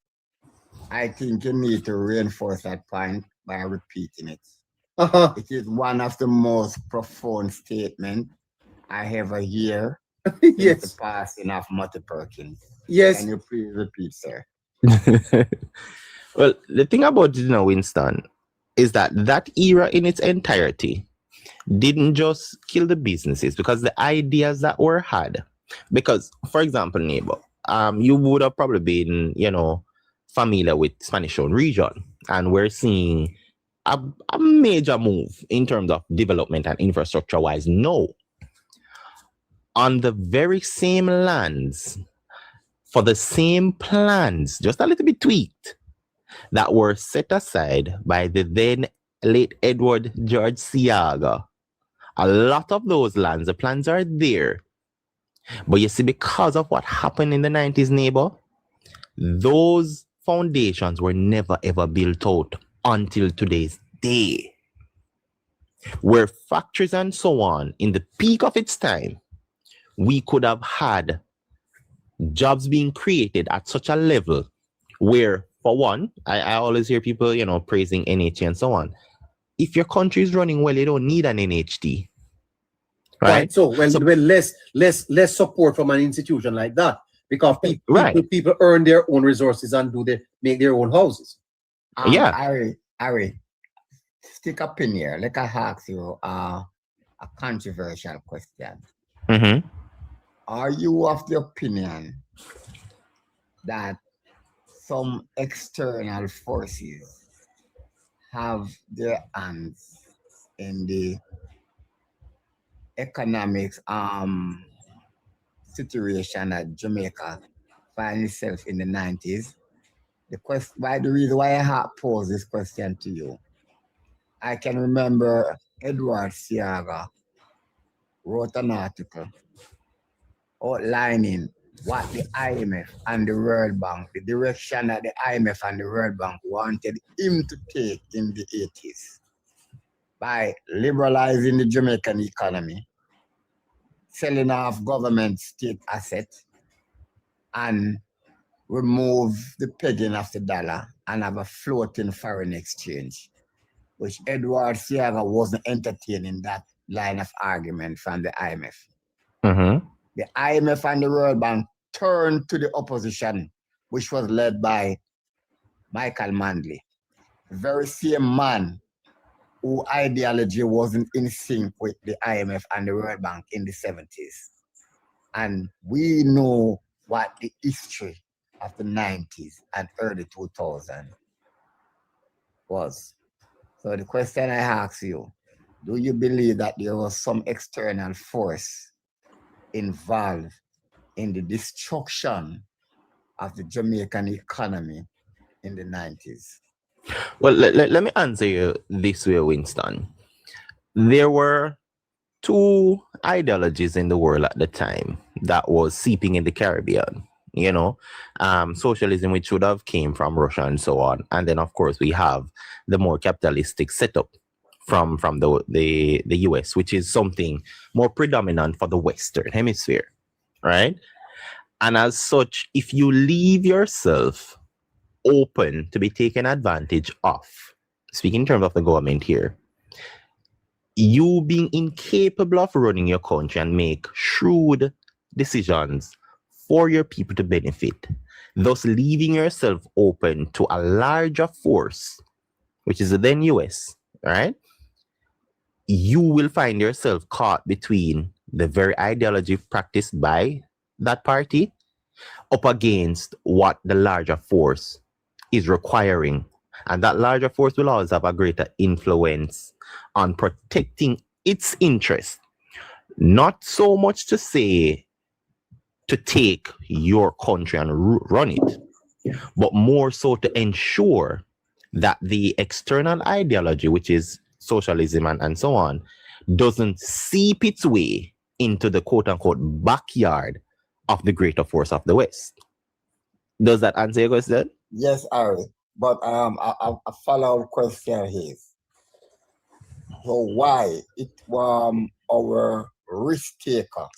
I think you need to reinforce that point by repeating it. It is one of the most profound statements I ever hear. Yes. The passing of Motty Perkins. Yes. Can you please repeat, sir? Well, the thing about it now, Winston, is that era in its entirety didn't just kill the businesses, because the ideas that were had, because, for example, neighbor, you would have probably been, you know, familiar with Spanish Own region, and we're seeing a major move in terms of development and infrastructure wise. No, on the very same lands, for the same plans, just a little bit tweaked, that were set aside by the then late Edward George Siaga. A lot of those lands, the plans are there. But you see, because of what happened in the 90s, neighbor, those foundations were never ever built out until today's day. Where factories and so on, in the peak of its time, we could have had jobs being created at such a level where, for one, I always hear people, you know, praising NHT and so on. If your country is running well, you don't need an NHT. Right. So when less support from an institution like that, because people earn their own resources and make their own houses. Harry, stick up in here. Let us ask you a controversial question. Mm-hmm. Are you of the opinion that some external forces have their hands in the economic situation that Jamaica found itself in the 90s? The reason why I pose this question to you, I can remember Edward Siaga wrote an article outlining what the IMF and the World Bank, the direction that the IMF and the World Bank wanted him to take in the 80s by liberalizing the Jamaican economy, selling off government state assets, and remove the pegging of the dollar and have a floating foreign exchange, which Edward Siaga wasn't entertaining that line of argument from the IMF. Mm-hmm. The IMF and the World Bank turned to the opposition, which was led by Michael Manley, the very same man whose ideology wasn't in sync with the IMF and the World Bank in the 70s. And we know what the history of the 90s and early 2000s was. So the question I ask you, do you believe that there was some external force involved in the destruction of the Jamaican economy in the 90s? Well, let me answer you this way, Winston. There were two ideologies in the world at the time that was seeping in the Caribbean. You know, socialism, which would have came from Russia and so on. And then, of course, we have the more capitalistic setup from the US, which is something more predominant for the Western Hemisphere, right? And as such, if you leave yourself open to be taken advantage of, speaking in terms of the government here, you being incapable of running your country and make shrewd decisions for your people to benefit, thus leaving yourself open to a larger force, which is the then US, right? You will find yourself caught between the very ideology practiced by that party up against what the larger force is requiring. And that larger force will always have a greater influence on protecting its interests. Not so much to say to take your country and run it, but more so to ensure that the external ideology, which is socialism and so on, doesn't seep its way into the quote-unquote backyard of the greater force of the West. Does that answer your question? Yes, Harry. But a follow-up question is, so why it our risk taker,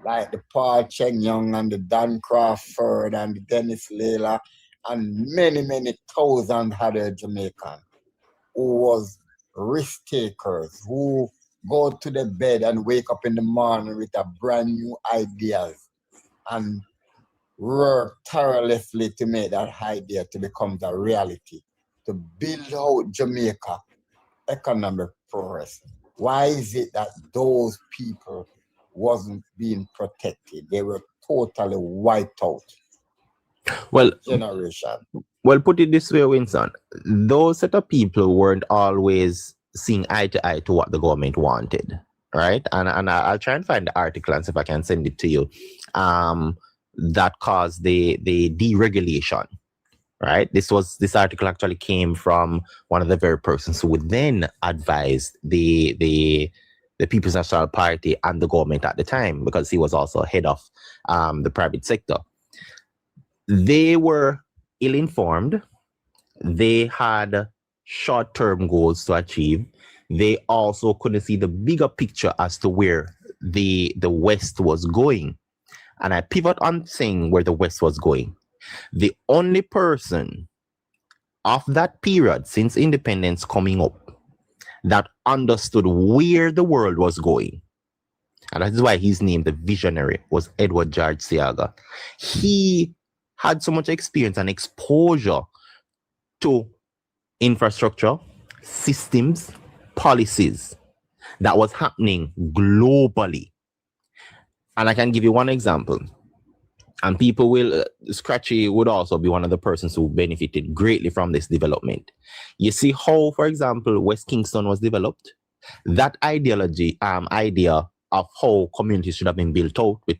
like the Paul Cheng Young and the Dan Crawford and the Dennis Layla and many thousand other Jamaican who was risk takers, who go to the bed and wake up in the morning with a brand new ideas and work tirelessly to make that idea to become the reality, to build out Jamaica economic progress. Why is it that those people wasn't being protected? They were totally wiped out. Well, generation. Well, put it this way, Winston. Those set of people weren't always seeing eye to eye to what the government wanted, right? And I'll try and find the article and see if I can send it to you. That caused the deregulation, right? This article actually came from one of the very persons who would then advise the People's National Party and the government at the time, because he was also head of the private sector. They were ill-informed. They had short-term goals to achieve. They also couldn't see the bigger picture as to where the West was going. And I pivot on saying where the West was going. The only person of that period, since independence coming up, that understood where the world was going, and that is why he's named the visionary, was Edward George Seaga. He had so much experience and exposure to infrastructure, systems, policies that was happening globally. And I can give you one example. And people will, Scratchy would also be one of the persons who benefited greatly from this development. You see how, for example, West Kingston was developed? That idea of how communities should have been built out with,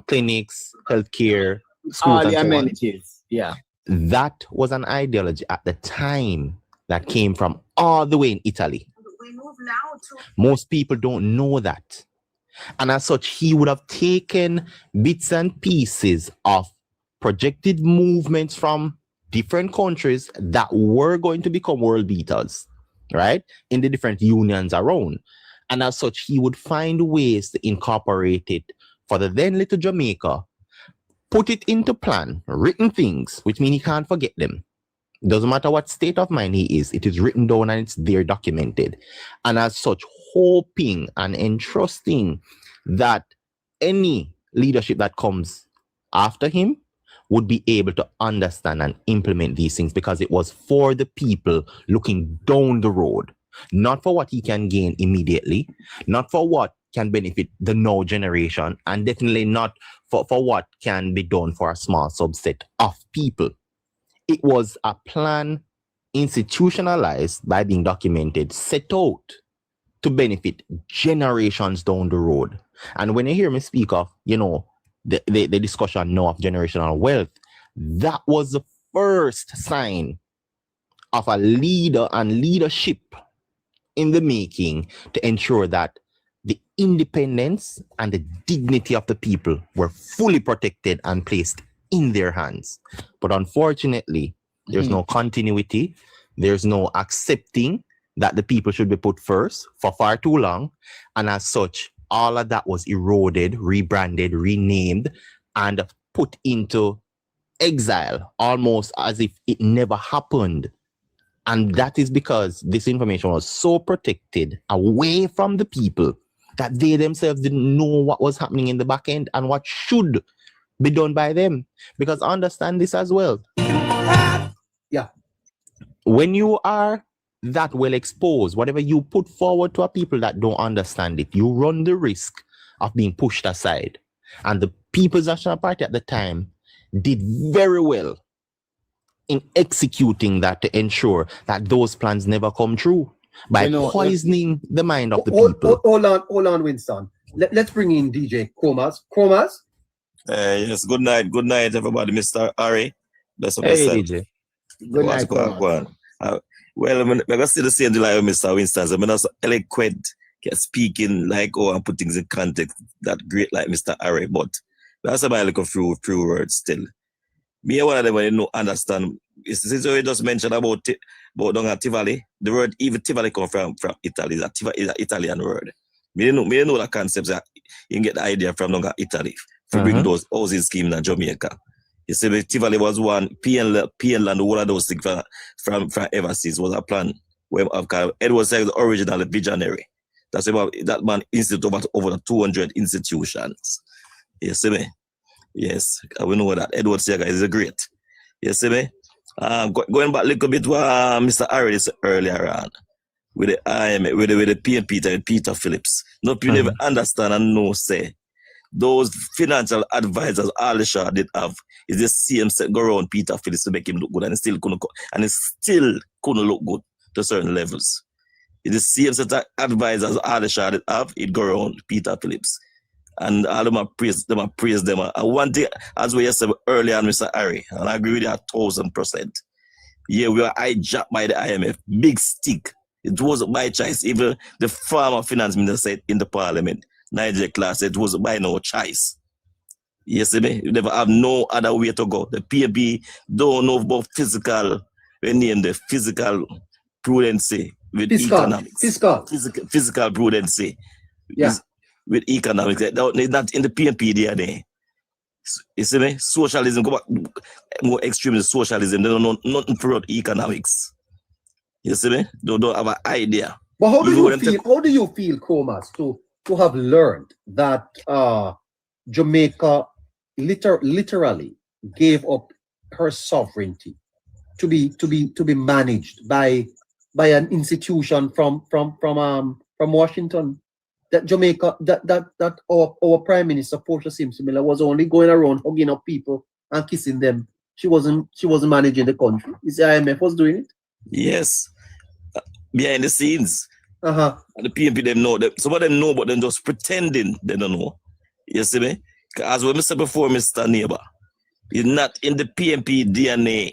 clinics, healthcare, schools, all and the so amenities. on. Yeah. That was an ideology at the time that came from all the way in Italy. We move now to Most people don't know that. And as such, he would have taken bits and pieces of projected movements from different countries that were going to become world beaters, right? In the different unions around. And as such, he would find ways to incorporate it for the then little Jamaica, put it into plan, written things, which means he can't forget them. Doesn't matter what state of mind he is, it is written down and it's there documented. And as such, hoping and entrusting that any leadership that comes after him would be able to understand and implement these things, because it was for the people looking down the road, not for what he can gain immediately, not for what can benefit the now generation, and definitely not for what can be done for a small subset of people. It was a plan institutionalized by being documented, set out to benefit generations down the road. And when you hear me speak of, the discussion now of generational wealth, that was the first sign of a leader and leadership in the making to ensure that the independence and the dignity of the people were fully protected and placed in their hands. But unfortunately, there's no continuity. There's no accepting that the people should be put first for far too long. And as such, all of that was eroded, rebranded, renamed, and put into exile, almost as if it never happened. And that is because this information was so protected away from the people that they themselves didn't know what was happening in the back end and what should be done by them. Because understand this as well. Yeah. When you are that well exposed, whatever you put forward to a people that don't understand it, you run the risk of being pushed aside. And the People's National Party at the time did very well in executing that to ensure that those plans never come true by poisoning the mind of the people. Hold on, Winston. Let's bring in DJ Chromas. Chromas? Yes, good night, everybody. Mr. Ari. That's what I Hey, said. DJ. Good night, Go on. Well, I'm gonna still say the line with Mr. Winston. I'm not so eloquent, speaking like and put things in context that great like Mr. Ari, but that's why I look a few words still. Me one of them when you don't understand. Since you just mentioned about Tivoli, the word even Tivoli come from Italy. It's an Italian word. Me know the concept that you can get the idea from Italy to bring those housing schemes in Jamaica. You see, Tivoli was one, PN land, all of those things from overseas was a plan. Where Edward said the original visionary. That's about that man instituted over 200 institutions. You see me? Yes, we know that. Edward Seaga is a great. You see me? Going back a little bit what Mr. Harris earlier on with the IMF, with the PNP and Peter Phillips. No people never understand and know say those financial advisors all the Shaw did have is the same set go around Peter Phillips to make him look good and it still couldn't look good to certain levels. It's the same set of advisors all the Shaw did have, it go around Peter Phillips. And all of them praise them. And one thing, as we said earlier on, Mr. Harry, and I agree with you 1,000%. Yeah, we were hijacked by the IMF. Big stick. It wasn't by choice. Even the former finance minister said in the parliament, Niger class said it wasn't by no choice. You see me? You never have no other way to go. The PNP don't know about physical, we name the physical prudency with economics. Physical prudency. Yeah. With economics, not in the PNP DNA. You see me? Socialism, go back more extreme is socialism. They don't know nothing about economics. You see me? They don't have an idea. But how do you feel, Chromas, to have learned that Jamaica literally gave up her sovereignty to be managed by an institution from Washington? That Jamaica, that our Prime Minister Portia Simpson Miller was only going around hugging up people and kissing them. She wasn't managing the country. Is the IMF was doing it? Yes, behind the scenes. And the PNP them know. Some of them know, but they're just pretending they don't know. You see me? As we said before, Mr. Neighbor, it's not in the PNP DNA.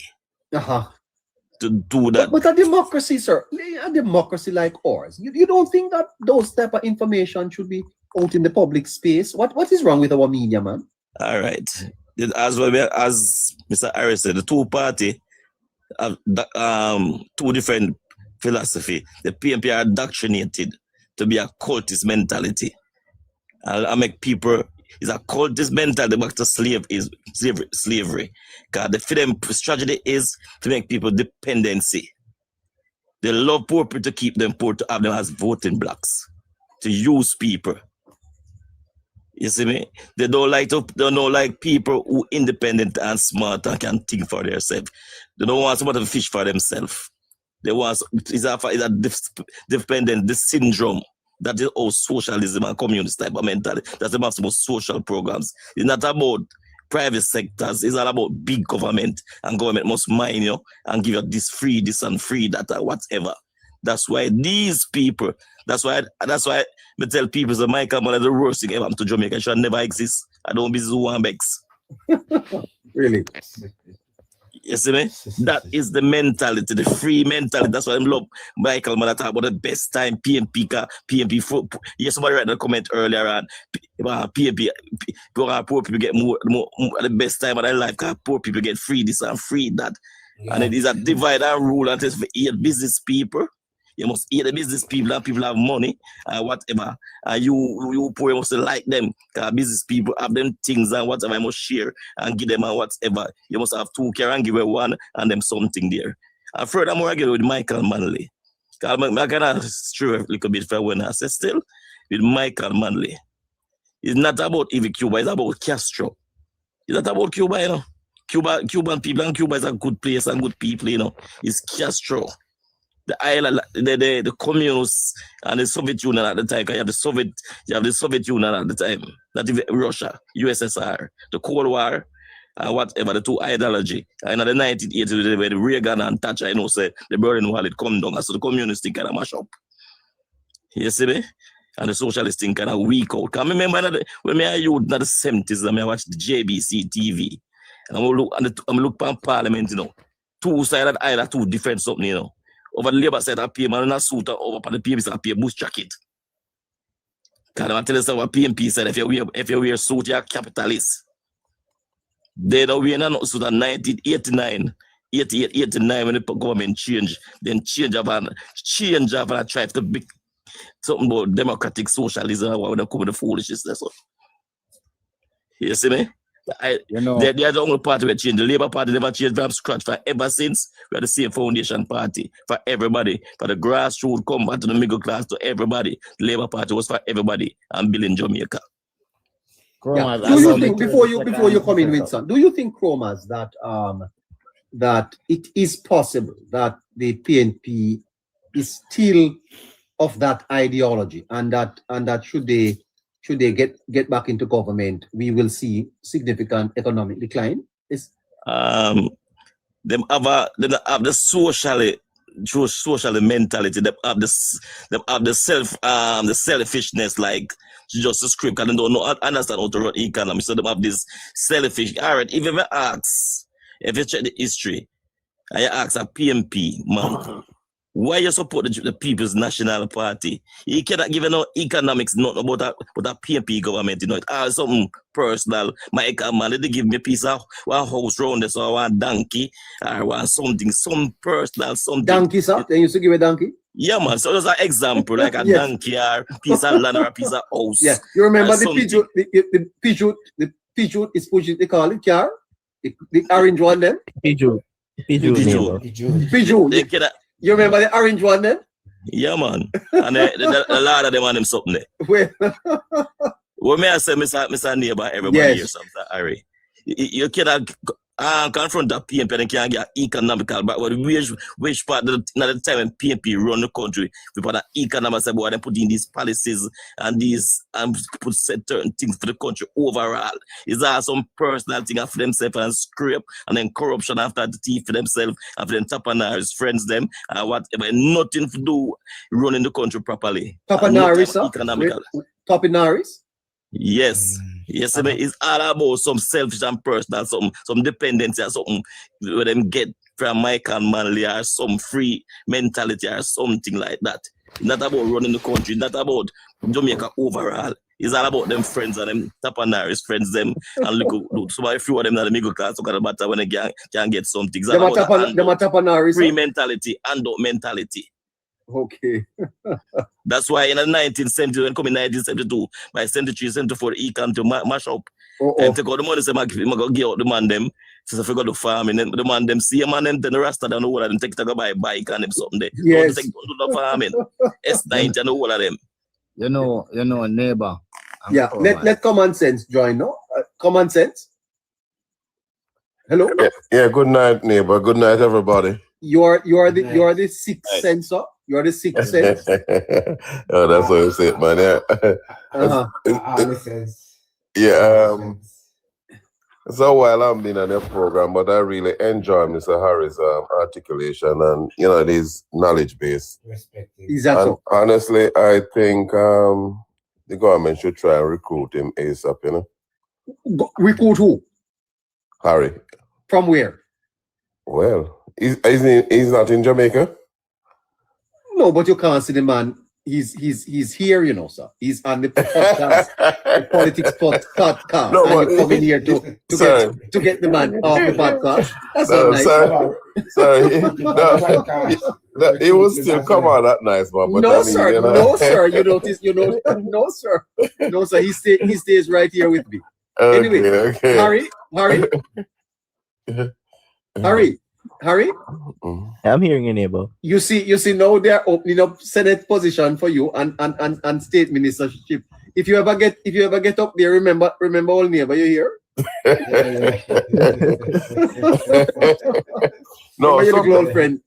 To do that. But a democracy, sir, a democracy like ours, you don't think that those type of information should be out in the public space? What is wrong with our media, man? All right. As Mr. Harris said, the two party have two different philosophy. The PNP are indoctrinated to be a cultist mentality. I make people is a cultist mentality back to slavery. Because for them strategy is to make people dependency. They love poor people to keep them poor, to have them as voting blocks, to use people. You see me? They don't like people who independent and smart and can think for themselves. They don't want somebody to fish for themselves. They want it's a dependent, this syndrome. That is all socialism and communist type of mentality. That's about some social programs. It's not about private sectors. It's not about big government, and government must mine you and give you this and free that or whatever. That's why these people, that's why I tell people that Jamaica is the worst thing ever to Jamaica. It should never exist. I don't be Zuambex. Really? You see me? That is the mentality, the free mentality. That's why I love Michael man talk about the best time PNP. Yes, somebody wrote in the comment earlier on PNP, poor people get more the best time of their life because poor people get free this and free that. Yeah. And it is a divide and rule and test for 8 business people. You must eat the business people and people have money and whatever. And you poor, you must like them. Because business people have them things and whatever, you must share and give them and whatever. You must have 2 care and give away 1 and them something there. And furthermore, I get with Michael Manley. I kind of struggle a little bit for when I say still, with Michael Manley. It's not about even Cuba, it's about Castro. It's not about Cuba, you know. Cuban people, and Cuba is a good place and good people, you know. It's Castro. The island, the communists and the Soviet Union at the time. You have the Soviet Union at the time. Not even Russia, USSR, the Cold War, and whatever, the two ideology. And in the 1980s, when Reagan and Thatcher, you know, said the Berlin Wall had come down. So the communists think kind of mash up. You see me? And the socialist thing kind of weak out. Can I remember when I was in the 70s, I watched the JBC TV. And I'm look at Parliament, you know. Two sides either two different something, you know. Over the Labour side, I pay man in a suit, over on the PNP side, I pay a bush jacket. Can I tell you what PNP said? If you wear a suit, you're a capitalist. They don't wear no suit in 1989, 88, 89 when the government changed. Then change of and try to be something about democratic socialism when they come with the foolishness. You see me? You know, They're the only party that changed. The Labour Party never changed from scratch. For ever since, we are the same foundation party for everybody. For the grassroots, come back to the middle class, to everybody. The Labour Party was for everybody and building Jamaica. Yeah. Do you think, before you come in, Winston, do you think, Chromas, that it is possible that the PNP is still of that ideology, and that should they get back into government, we will see significant economic decline? Them have the social mentality. They have the selfishness, like just a script, and they don't understand how to run economy. So they have this selfish. All right, if you check the history, and you ask a PNP man, why you support the People's National Party? You cannot give no economics, not about that PNP government, you know. It's all something personal. My man, they give me a piece of one house round there, so I want donkey, or want something, some personal, something. Donkey, sir? They used to give a donkey? Yeah, man. So there's an example, like a donkey, or piece of land, or a piece of house. Yeah. You remember the Peugeot is pushing, they call it car? The orange one then? Peugeot. You remember the orange one then? Yeah, man. And a lot of them on them something there. Well, may I say, Mr. Neighbor, everybody here, something, Harry. You cannot confront the PNP and can't get economical, but which part of the time when PNP run the country, we put an economic say, boy, they put in these policies and put certain things for the country overall. Is that some personal thing for themselves and scrape, and then corruption after the thief for themselves, and for them tapanars, friends them, and whatever, nothing to do running the country properly. Tapanars, sir? Tapanars? Yes. Yes, I mean, it's all about some selfish and personal, some dependency or something where them get from Michael Manley or some free mentality or something like that. It's not about running the country, not about Jamaica overall. It's all about them friends and them Tapanaris friends, them, and look, so a few of them in the middle class look at the matter when they can get something. Them Tapanaris. Free mentality and mentality. Okay. That's why in the 19th century, when come in 1972, by 73, 74, he can to mash up. And take out the money, say, I'm going to give out the man them. So if you go to farm, and then the man them see a man them, then the rest of them know them take to go buy a bike and them something there. Yes. Don't do the farming. S90 and all of them. You know, neighbor. Yeah, let common sense join, no? Common sense? Hello? Yeah, good night, neighbor. Good night, everybody. You are the sixth sensor. You are the sixth sense. Oh, that's what you said, man. Yeah. It's a while I've been on your program, but I really enjoy Mr. Harris' articulation and his knowledge base. Exactly. And honestly, I think the government should try and recruit him ASAP. Recruit who? Harry. From where? Well, he's not in Jamaica. No, but you can't see the man. He's here, sir. He's on the podcast, the politics podcast. No, and you come in here to get the man off the podcast. That's not nice. Sorry. No, he will still come on that nice, man. But no, sir. No, sir. You notice? No, sir. No, sir. He stays right here with me. Okay, anyway, okay. Harry. Harry, I'm hearing you, neighbor. you see now they're opening up Senate position for you and state ministership. If you ever get up there, remember all neighbor, you hear? No, Remember your sometimes- old friend.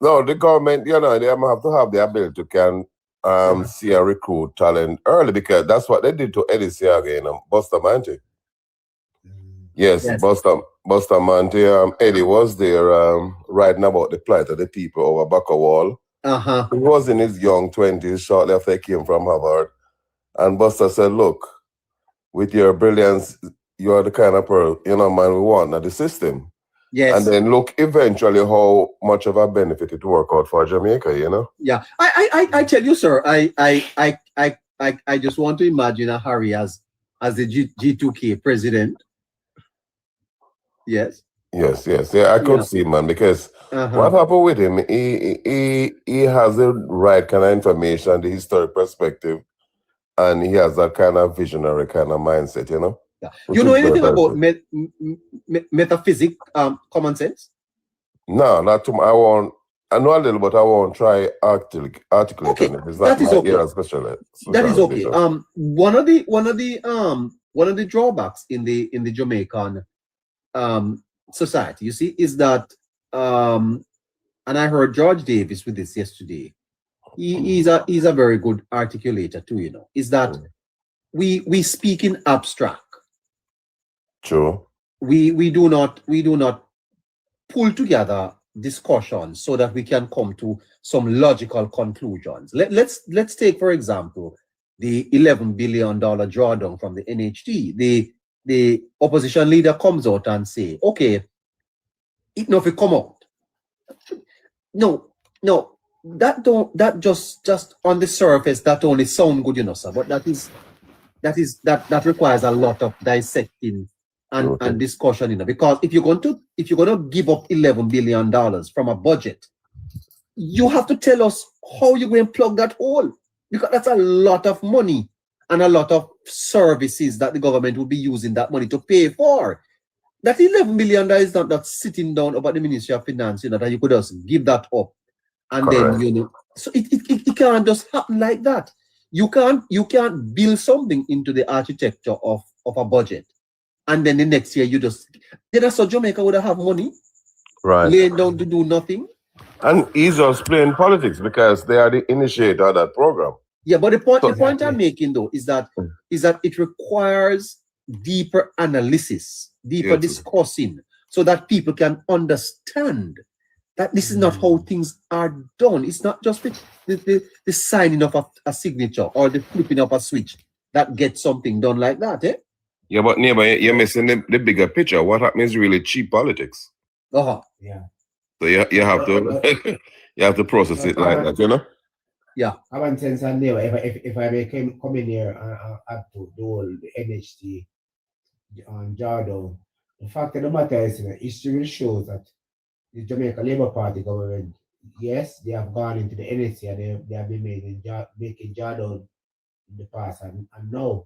No, the government, they have to have the ability to see and recruit talent early, because that's what they did to Eddie Siaga in Bustamante. Yes, Bustamante. Eddie was there writing about the plight of the people over Baka Wall. He was in his young 20s, shortly after he came from Harvard. And Buster said, look, with your brilliance, you are the kind of man we want at the system. Yes. And then look eventually how much of a benefit it work out for Jamaica, Yeah. I tell you, sir, I just want to imagine a Harry as the G2K president. Yes. Yes. Yeah, I could see, man, because what happened with him, he has the right kind of information, the historic perspective, and he has that kind of visionary kind of mindset, Yeah. You know anything about metaphysics, common sense? No, not too much. I know a little, but I won't try articulate Okay, on it. It's that is okay. That is okay. One of the drawbacks in the Jamaican society, you see, is that and I heard George Davis with this yesterday. He's a very good articulator too, is that we speak in abstract. True. We do not pull together discussions so that we can come to some logical conclusions. Let's take, for example, the $11 billion drawdown from the NHT. The opposition leader comes out and say, okay, it not come out. No, that just on the surface, that only sound good, sir. But that requires a lot of dissecting and discussion, because if you're going to give up $11 billion from a budget, you have to tell us how you're going to plug that hole, because that's a lot of money and a lot of services that the government will be using that money to pay for. That $11 billion is not sitting down about the Ministry of Finance, that you could just give that up and Correct. then so it can't just happen like that. You can't build something into the architecture of a budget, and then the next year so Jamaica would have money laying down to do nothing. And he's just playing politics because they are the initiator of that program. Yeah, but the point I'm making though is that it requires deeper analysis, deeper discussing, so that people can understand that this is not how things are done. It's not just the signing of a signature or the flipping of a switch that gets something done like that, eh? Yeah, but neighbor, you're missing the bigger picture. What happens is really cheap politics. Yeah. So you have to you have to process it like that, Yeah. Common sense and neighbor, if I may come in here and have to do the NHT on Jordan, the fact of the matter is that history shows that the Jamaica Labour Party government, yes, they have gone into the NHT and they have been making Jordan in the past and now,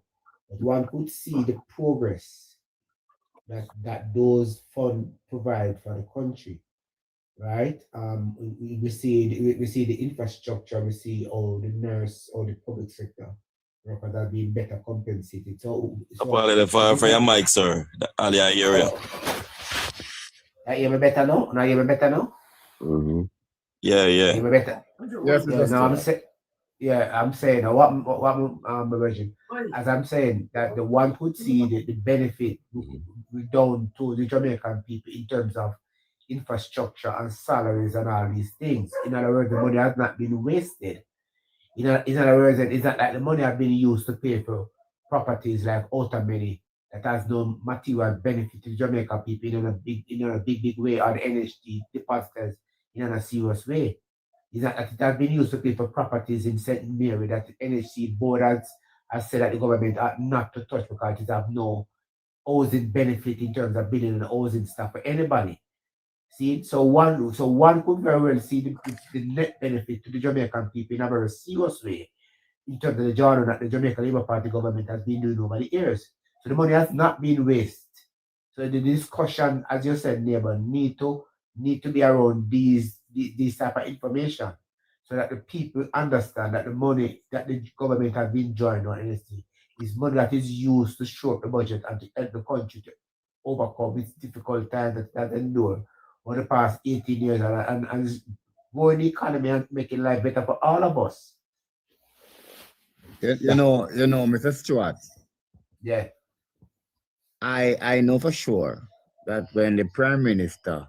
but one could see the progress that those funds provide for the country, right? We see the infrastructure, we see all the nurse or the public sector workers are being better compensated. So for your mic, sir. The earlier area. I hear me better now? Now hear me better now? Mm-hmm. Yeah. Hear me better? Yes, I'm saying what version. As I'm saying that the one could see the benefit we down to the Jamaican people in terms of infrastructure and salaries and all these things. In other words, the money has not been wasted. In other words, it's not like the money has been used to pay for properties like outer money that has no material benefit to Jamaican people in a big way, or the NHT depositors in a serious way. Is that it has been used to pay for properties in St. Mary that the NHT board has said that the government are not to touch because it have no housing benefit in terms of building and housing stuff for anybody. See, so one could very well see the net benefit to the Jamaican people in a very serious way in terms of the journey that the Jamaica Labour Party government has been doing over the years. So the money has not been wasted. So the discussion, as you said, neighbor, need to need to be around these type of information so that the people understand that the money that the government has been enjoying on NHT is money that is used to shore up the budget and to help the country to overcome its difficult times that they endure over the past 18 years and growing the economy and making life better for all of us. You know, Mr. Stewart. Yeah. I know for sure that when the Prime Minister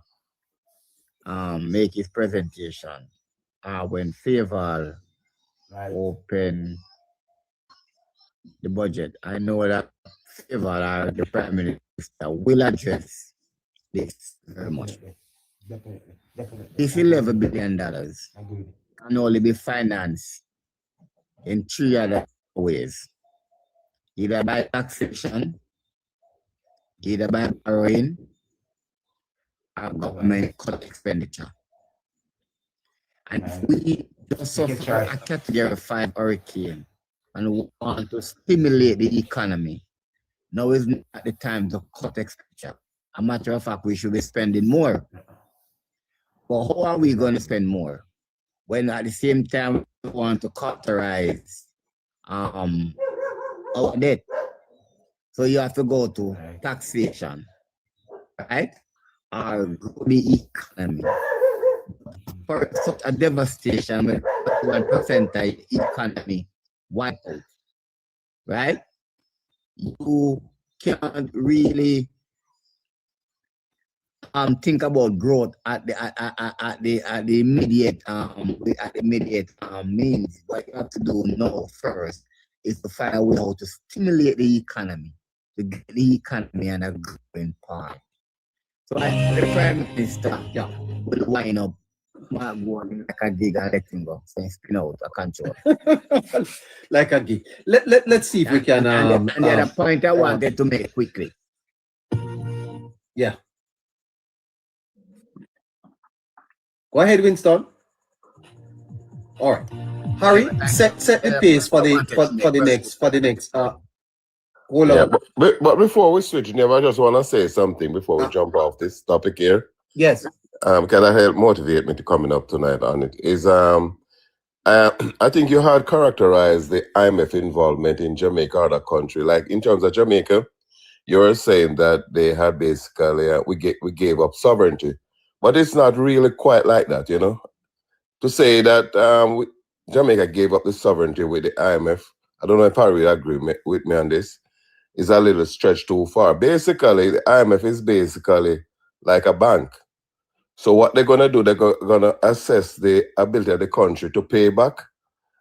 make his presentation, when Faval open the budget, I know that Faval, the Prime Minister, will address this very much. Definitely. This $11 billion can only be financed in 3 other ways: either by taxation, either by borrowing, or government cut expenditure. And if we just suffer a Category 5 hurricane and we want to stimulate the economy, now is not the time to cut expenditure. A matter of fact, we should be spending more. But how are we going to spend more when at the same time we want to cauterize our debt? So you have to go to taxation, right? Or grow the economy. For such a devastation when 1% of the economy wiped out, right? You can't really think about growth at the immediate means. What you have to do now first is to find a way how to stimulate the economy, to get the economy on a growing path. So I think the Prime Minister will wind up going like a gig and let him go, so spin out a control. Like a gig. Let's see if we can. And the other point I wanted to make quickly. Yeah. Go ahead, Winston. All right, Harry, set the pace for the next. Hold on. But before we switch, I just want to say something before we jump off this topic here. Yes. Can I help motivate me to coming up tonight on it? Is I think you had characterized the IMF involvement in Jamaica or other country. Like in terms of Jamaica, you were saying that they had basically we gave up sovereignty. But it's not really quite like that, you know. To say that Jamaica gave up the sovereignty with the IMF, I don't know if Harry agree with me on this, is a little stretch too far. Basically, the IMF is basically like a bank. So what they're going to do, they're going to assess the ability of the country to pay back.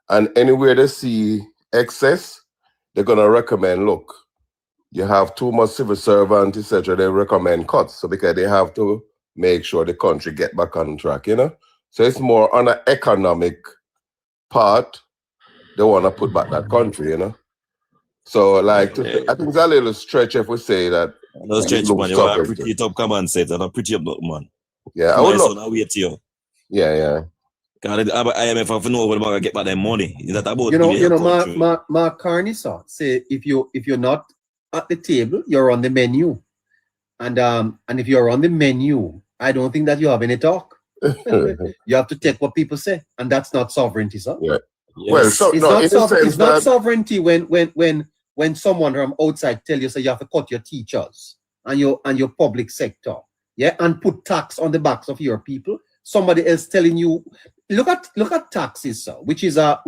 And anywhere they see excess, they're going to recommend, look, you have too much civil servant, etc. They recommend cuts. So because they have to make sure the country get back on track, you know? So it's more on an economic part, they want to put back that country, you know? So, like, I think it's a little stretch if we say that. No stretch, man. You are pretty top command set and a pretty up, man. Yeah, I would love. Wait to you. Yeah. Because the IMF have to know where they're get back their money. Is that about Mark Carney say if you're not at the table, you're on the menu. And if you're on the menu, I don't think that you have any talk. You have to take what people say, and that's not sovereignty, sir. Yeah. Yes. Well, it's not sovereignty when someone from outside tell you so you have to cut your teachers and your public sector, yeah, and put tax on the backs of your people. Somebody else telling you, look at taxes, sir, which is a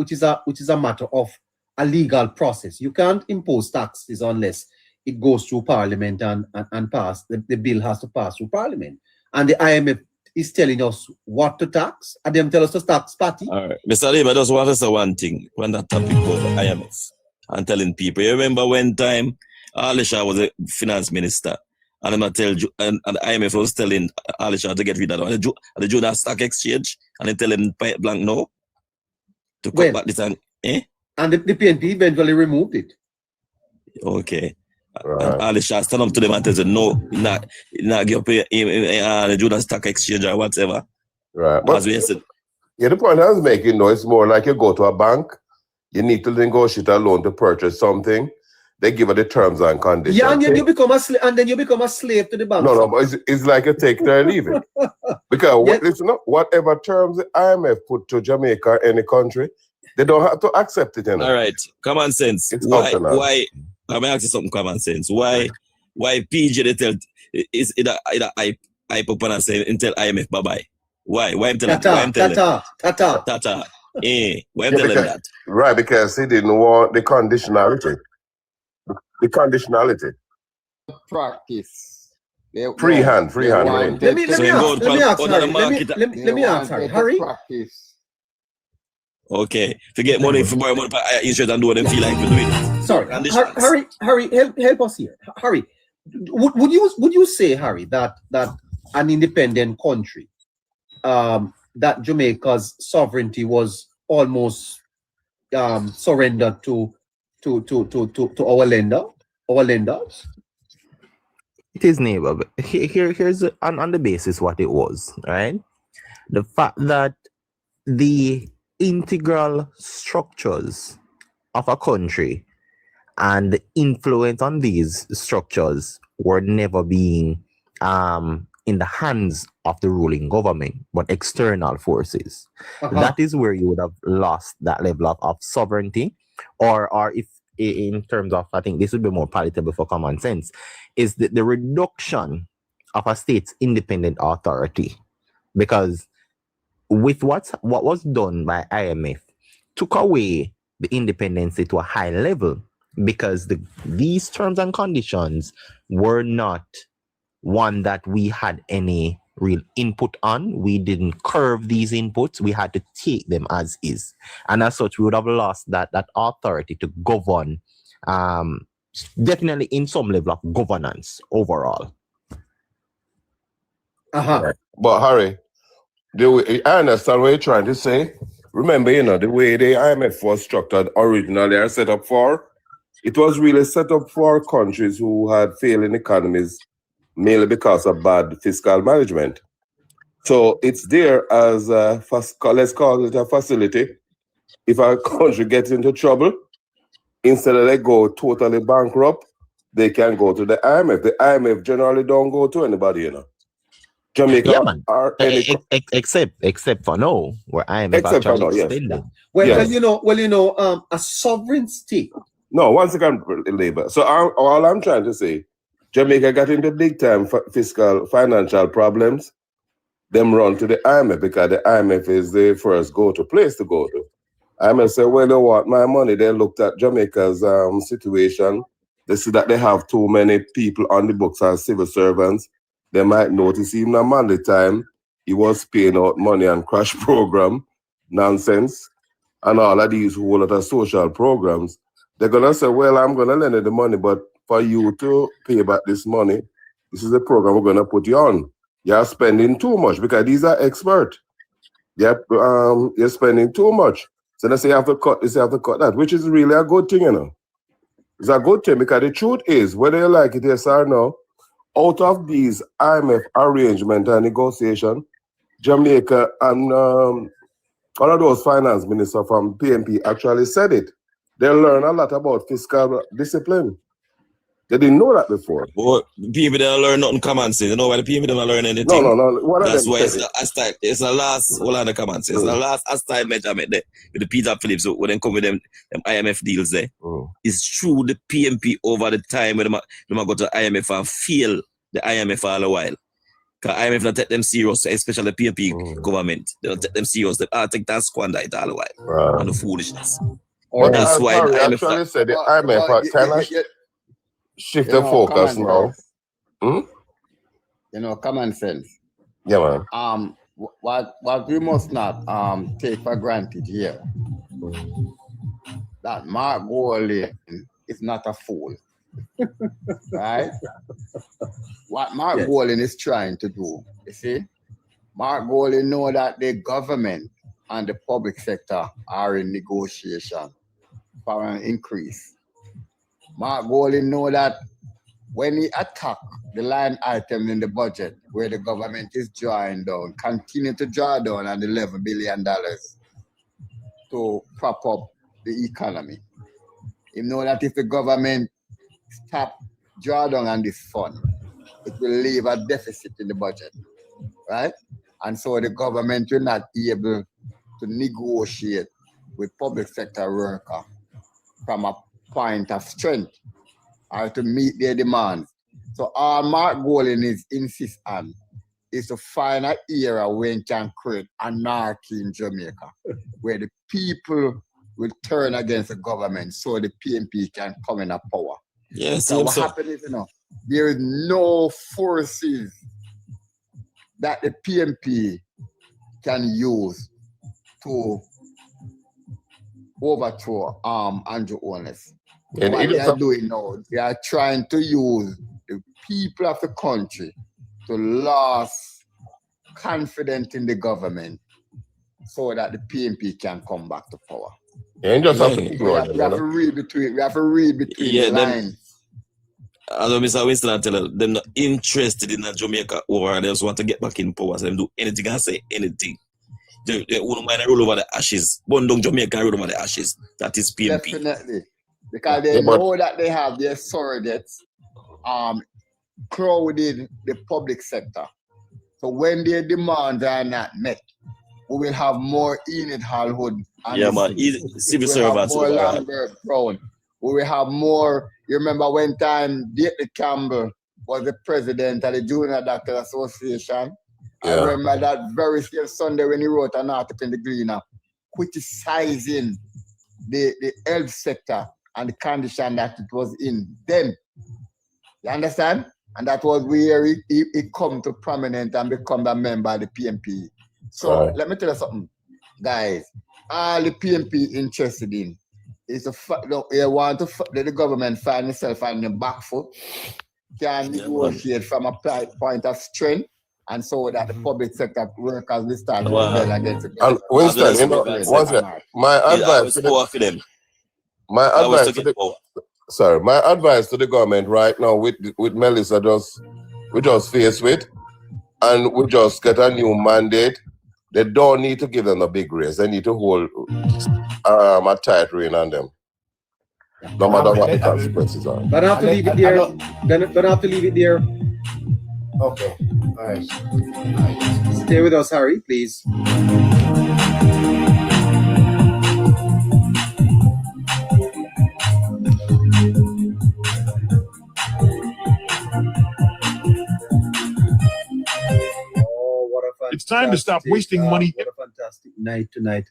matter of a legal process. You can't impose taxes unless it goes through Parliament and pass. The bill has to pass through Parliament. And the IMF is telling us what to tax, and them tell us to tax party. All right. Mr. Lim, I just want to say one thing when that topic was the IMF and telling people. You remember when time Alisha was a finance minister, and and the IMF was telling Alisha to get rid of the Judah Stock Exchange, and they tell him point blank no to cut back this and And the PNP eventually removed it. Okay. Right. And Alisha stand up to them and tell them no, not give up the Judah Stock Exchange or whatever. Right. But as we said. Yeah, the point I was making, though, it's more like you go to a bank, you need to negotiate a loan to purchase something. they give her the terms and conditions. Yeah, and then you become a slave, and then you become a slave to the bank. No, but it's like a take it or leave it. Because Yes. listen up, whatever terms the IMF put to Jamaica or any country, they don't have to accept it. You know? All right, common sense. It's Why? optional. Why? I'm asking something common sense. Why PJ they tell is either hype up and say until IMF bye bye. Why? Why I'm telling? Tata. Why I'm telling that? Right, because he didn't want the conditionality. The conditionality. Practice. Free hand. Let me ask, Harry. Practice. Okay, to get money for borrow money for insurance and do what they feel like for doing it. Sorry, Conditions. Harry, help us here. Harry, would you say, Harry, that an independent country, that Jamaica's sovereignty was almost surrendered to our lenders? It is, neighbor. But here's on the basis what it was, right? The fact that the integral structures of a country and the influence on these structures were never being in the hands of the ruling government, but external forces. That is where you would have lost that level of sovereignty, or if in terms of, I think this would be more palatable for common sense, is the reduction of a state's independent authority. Because with what was done by IMF took away the independency to a high level, because these terms and conditions were not one that we had any real input on. We didn't curve these inputs. We had to take them as is. And as such, we would have lost that authority to govern, definitely in some level of governance overall. But Harry, I understand what you're trying to say. Remember, the way the IMF was structured originally or set up for, it was really set up for countries who had failing economies, mainly because of bad fiscal management. So it's there as let's call it a facility. If a country gets into trouble, instead of they go totally bankrupt, they can go to the IMF. The IMF generally don't go to anybody, Jamaica or except for now, where IMF actually extend that. Well, a sovereign state. No, once again, labor. So all I'm trying to say, Jamaica got into big time financial problems. Them run to the IMF because the IMF is the first place to go to. IMF said, well, they want my money. They looked at Jamaica's situation. They see that they have too many people on the books as civil servants. They might notice even a man the time he was paying out money on crash program, nonsense, and all of these whole lot of social programs. They're gonna say, well, I'm gonna lend you the money, but for you to pay back this money, this is the program we're gonna put you on. You're spending too much because these are experts. You're spending too much. So they say you have to cut this, you have to cut that, which is really a good thing, It's a good thing because the truth is, whether you like it, yes or no, out of these IMF arrangement and negotiation, Jamaica and one of those finance ministers from PNP actually said it. They learn a lot about fiscal discipline. They didn't know that before. But people don't learn nothing common sense. You know why the people don't learn anything? No. That's why it's the last common sense. It's the last hostile measurement there with the Peter Phillips when they come with them IMF deals there. It's true the PNP over the time when they go to IMF and fail the IMF all a while. Because IMF don't take them serious, especially the PNP government. They don't take them serious. They take that squander it all a while. And the foolishness. But that's why the IMF actually said the IMF kind of shift the focus now. Common sense. Yeah, man. What we must not take for granted here, that Mark Golding is not a fool. Right? What Mark Golding is trying to do, you see? Mark Golding know that the government and the public sector are in negotiation for an increase. Mark Golding know that when he attack the line item in the budget where the government is drawing down, continue to draw down on the $11 billion to prop up the economy. He know that if the government stop drawdown on this fund, it will leave a deficit in the budget, right? And so the government will not be able to negotiate with public sector workers from a point of strength or to meet their demands. So all Mark Golding is insist on is to find an era when it can create anarchy in Jamaica, where the people will turn against the government so the PNP can come in a power. Yes, So what happened is, there is no forces that the PNP can use to overthrow Andrew Holness. And What it they is are doing now, they are trying to use the people of the country to lose confidence in the government so that the PNP can come back to power. and just have to Yeah. ignore We have to read between Yeah, the them- lines. As Mr. Winston tell them not interested in Jamaica over, they just want to get back in power. So them do anything and say anything. They wouldn't mind roll over the ashes. Burn down Jamaica and roll over the ashes. That is PNP. Definitely. Because they Yeah, but- know that they have their surrogates crowded the public sector. So when their demands are not met, we will have more Enid Hallwood. Yeah, man. Civil We will have servants. more over. Lambert Brown. We will have more. You remember when time David Campbell was the president of the Junior Doctor Association? I Yeah. remember that very same Sunday when he wrote an article in the Gleaner criticizing the health sector and the condition that it was in then. You understand? And that was where he come to prominent and become a member of the PNP. So Right. let me tell you something, guys. All the PNP interested in is they want to let the government find itself on the back foot, can negotiate from a point of strength, and so that the public sector workers will start to Wow. rebel against the And government. Winston, you know, That's once again, my I advice was to the, power for them. my I was advice to to get the, power. my advice to the government right now with Melissa we just face with, and we just get a new mandate. They don't need to give them a big raise. They need to hold a tight rein on them, no matter what the consequences are. But I have to leave it there. But I have to leave it there. Okay. All right. Stay with us, Harry, please. Oh, what a fantastic, It's time to stop wasting money. What a fantastic night tonight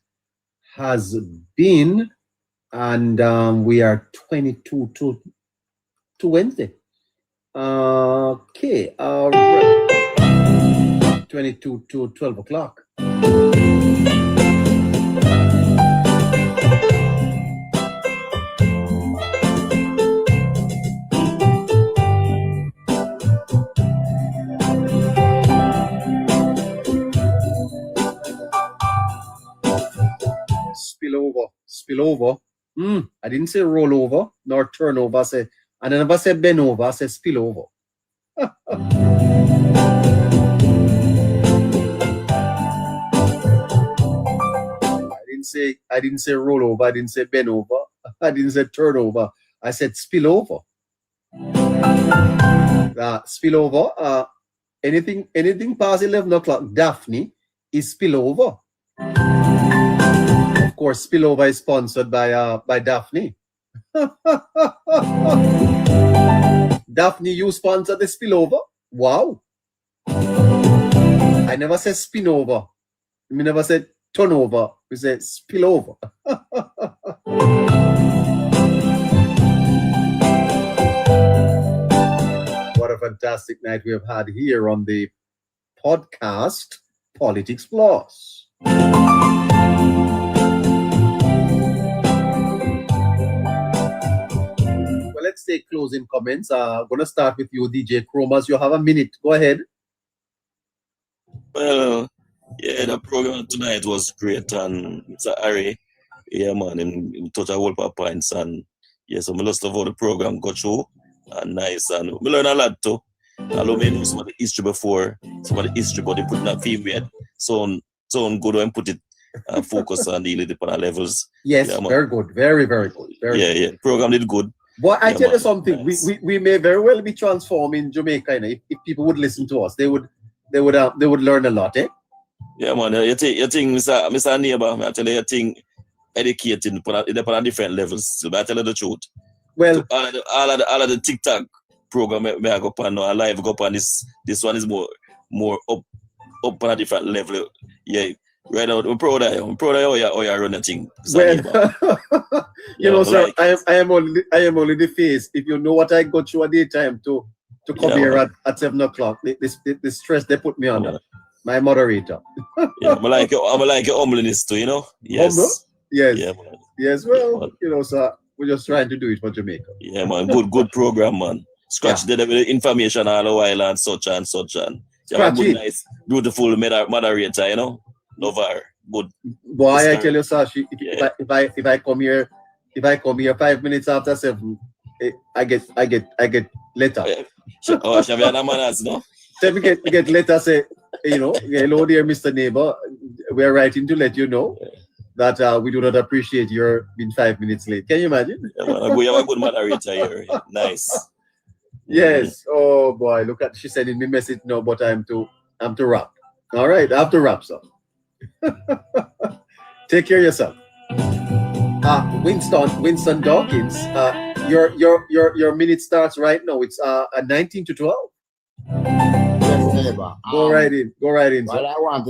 has been. And we are 22 to Wednesday. Okay. All right. 22 to 12 o'clock. Spillover. I didn't say roll over nor turnover. I said, and I never said bend over. I said spillover. I didn't say roll over. I didn't say bend over. I didn't say turnover. I said spillover. Spillover. Anything past 11 o'clock, Daphne, is spillover. Of course, spillover is sponsored by Daphne. Daphne, you sponsor the spillover? Wow. I never said spin over. I never said turnover. We said spillover. What a fantastic night we have had here on the podcast Politics Plus. Well, let's take closing comments. I'm going to start with you, DJ Chromas. You have a minute. Go ahead. Well, yeah, the program tonight was great, and Mr. Harry, yeah, man, him touch a whole lot of points, and yeah, so I just love how the program got through, and nice, and we learn a lot too. I love me know some of the history before, some of the history, but they put that theme weird, so good and put it focus on the different levels. Yes, yeah, very good. Very, very good. Very yeah, good. yeah, program did good. Boy, I Yeah, tell you man, something. nice. We may very well be transformed in Jamaica. You know, if people would listen to us, they would learn a lot. Eh? Yeah, man. You think, Mr. Neighbor, I tell you think educating upon a different levels. So I tell you the truth. Well, So all of the TikTok program may I go up on now, I live go up on this one is more up on a different level. Yeah. Right now, I'm proud of you. I'm proud of you how you run the thing. Mr. Neighbor. well, Yeah, know, I sir, like I am only the face. If you know what I go through a daytime to come Yeah, here man. at 7 o'clock, the stress they put me under. Yeah. My moderator. Yeah, I'm like your humbleness too, you know? Yes. Humble? Yes. Yeah, man. Yes, Yeah, well, man. you know, sir, we're just trying to do it for Jamaica. Yeah, man. Good program, man. Scratch the information all the while and such and such and. You have a Scratch good, it. nice, beautiful moderator, you know? Love her. Good. Boy, I Mr. tell you, sir, Yeah. if I come here 5 minutes after 7, I get letter. Oh, Shaviana Manas, no? Then we get letter say, you know, hello dear Mr. Neighbor, we're writing to let you know that we do not appreciate your being 5 minutes late. Can you imagine? Yeah, man. We have a good moderator here. Nice. Yes. Oh boy, look at she sending me message now, but I'm to wrap. All right, I have to wrap, sir. Take care of yourself. Winston Dawkins. Your minute starts right now. It's 19 to 12. Yes, neighbor. Go right in. Go right in, sir. Well, I want to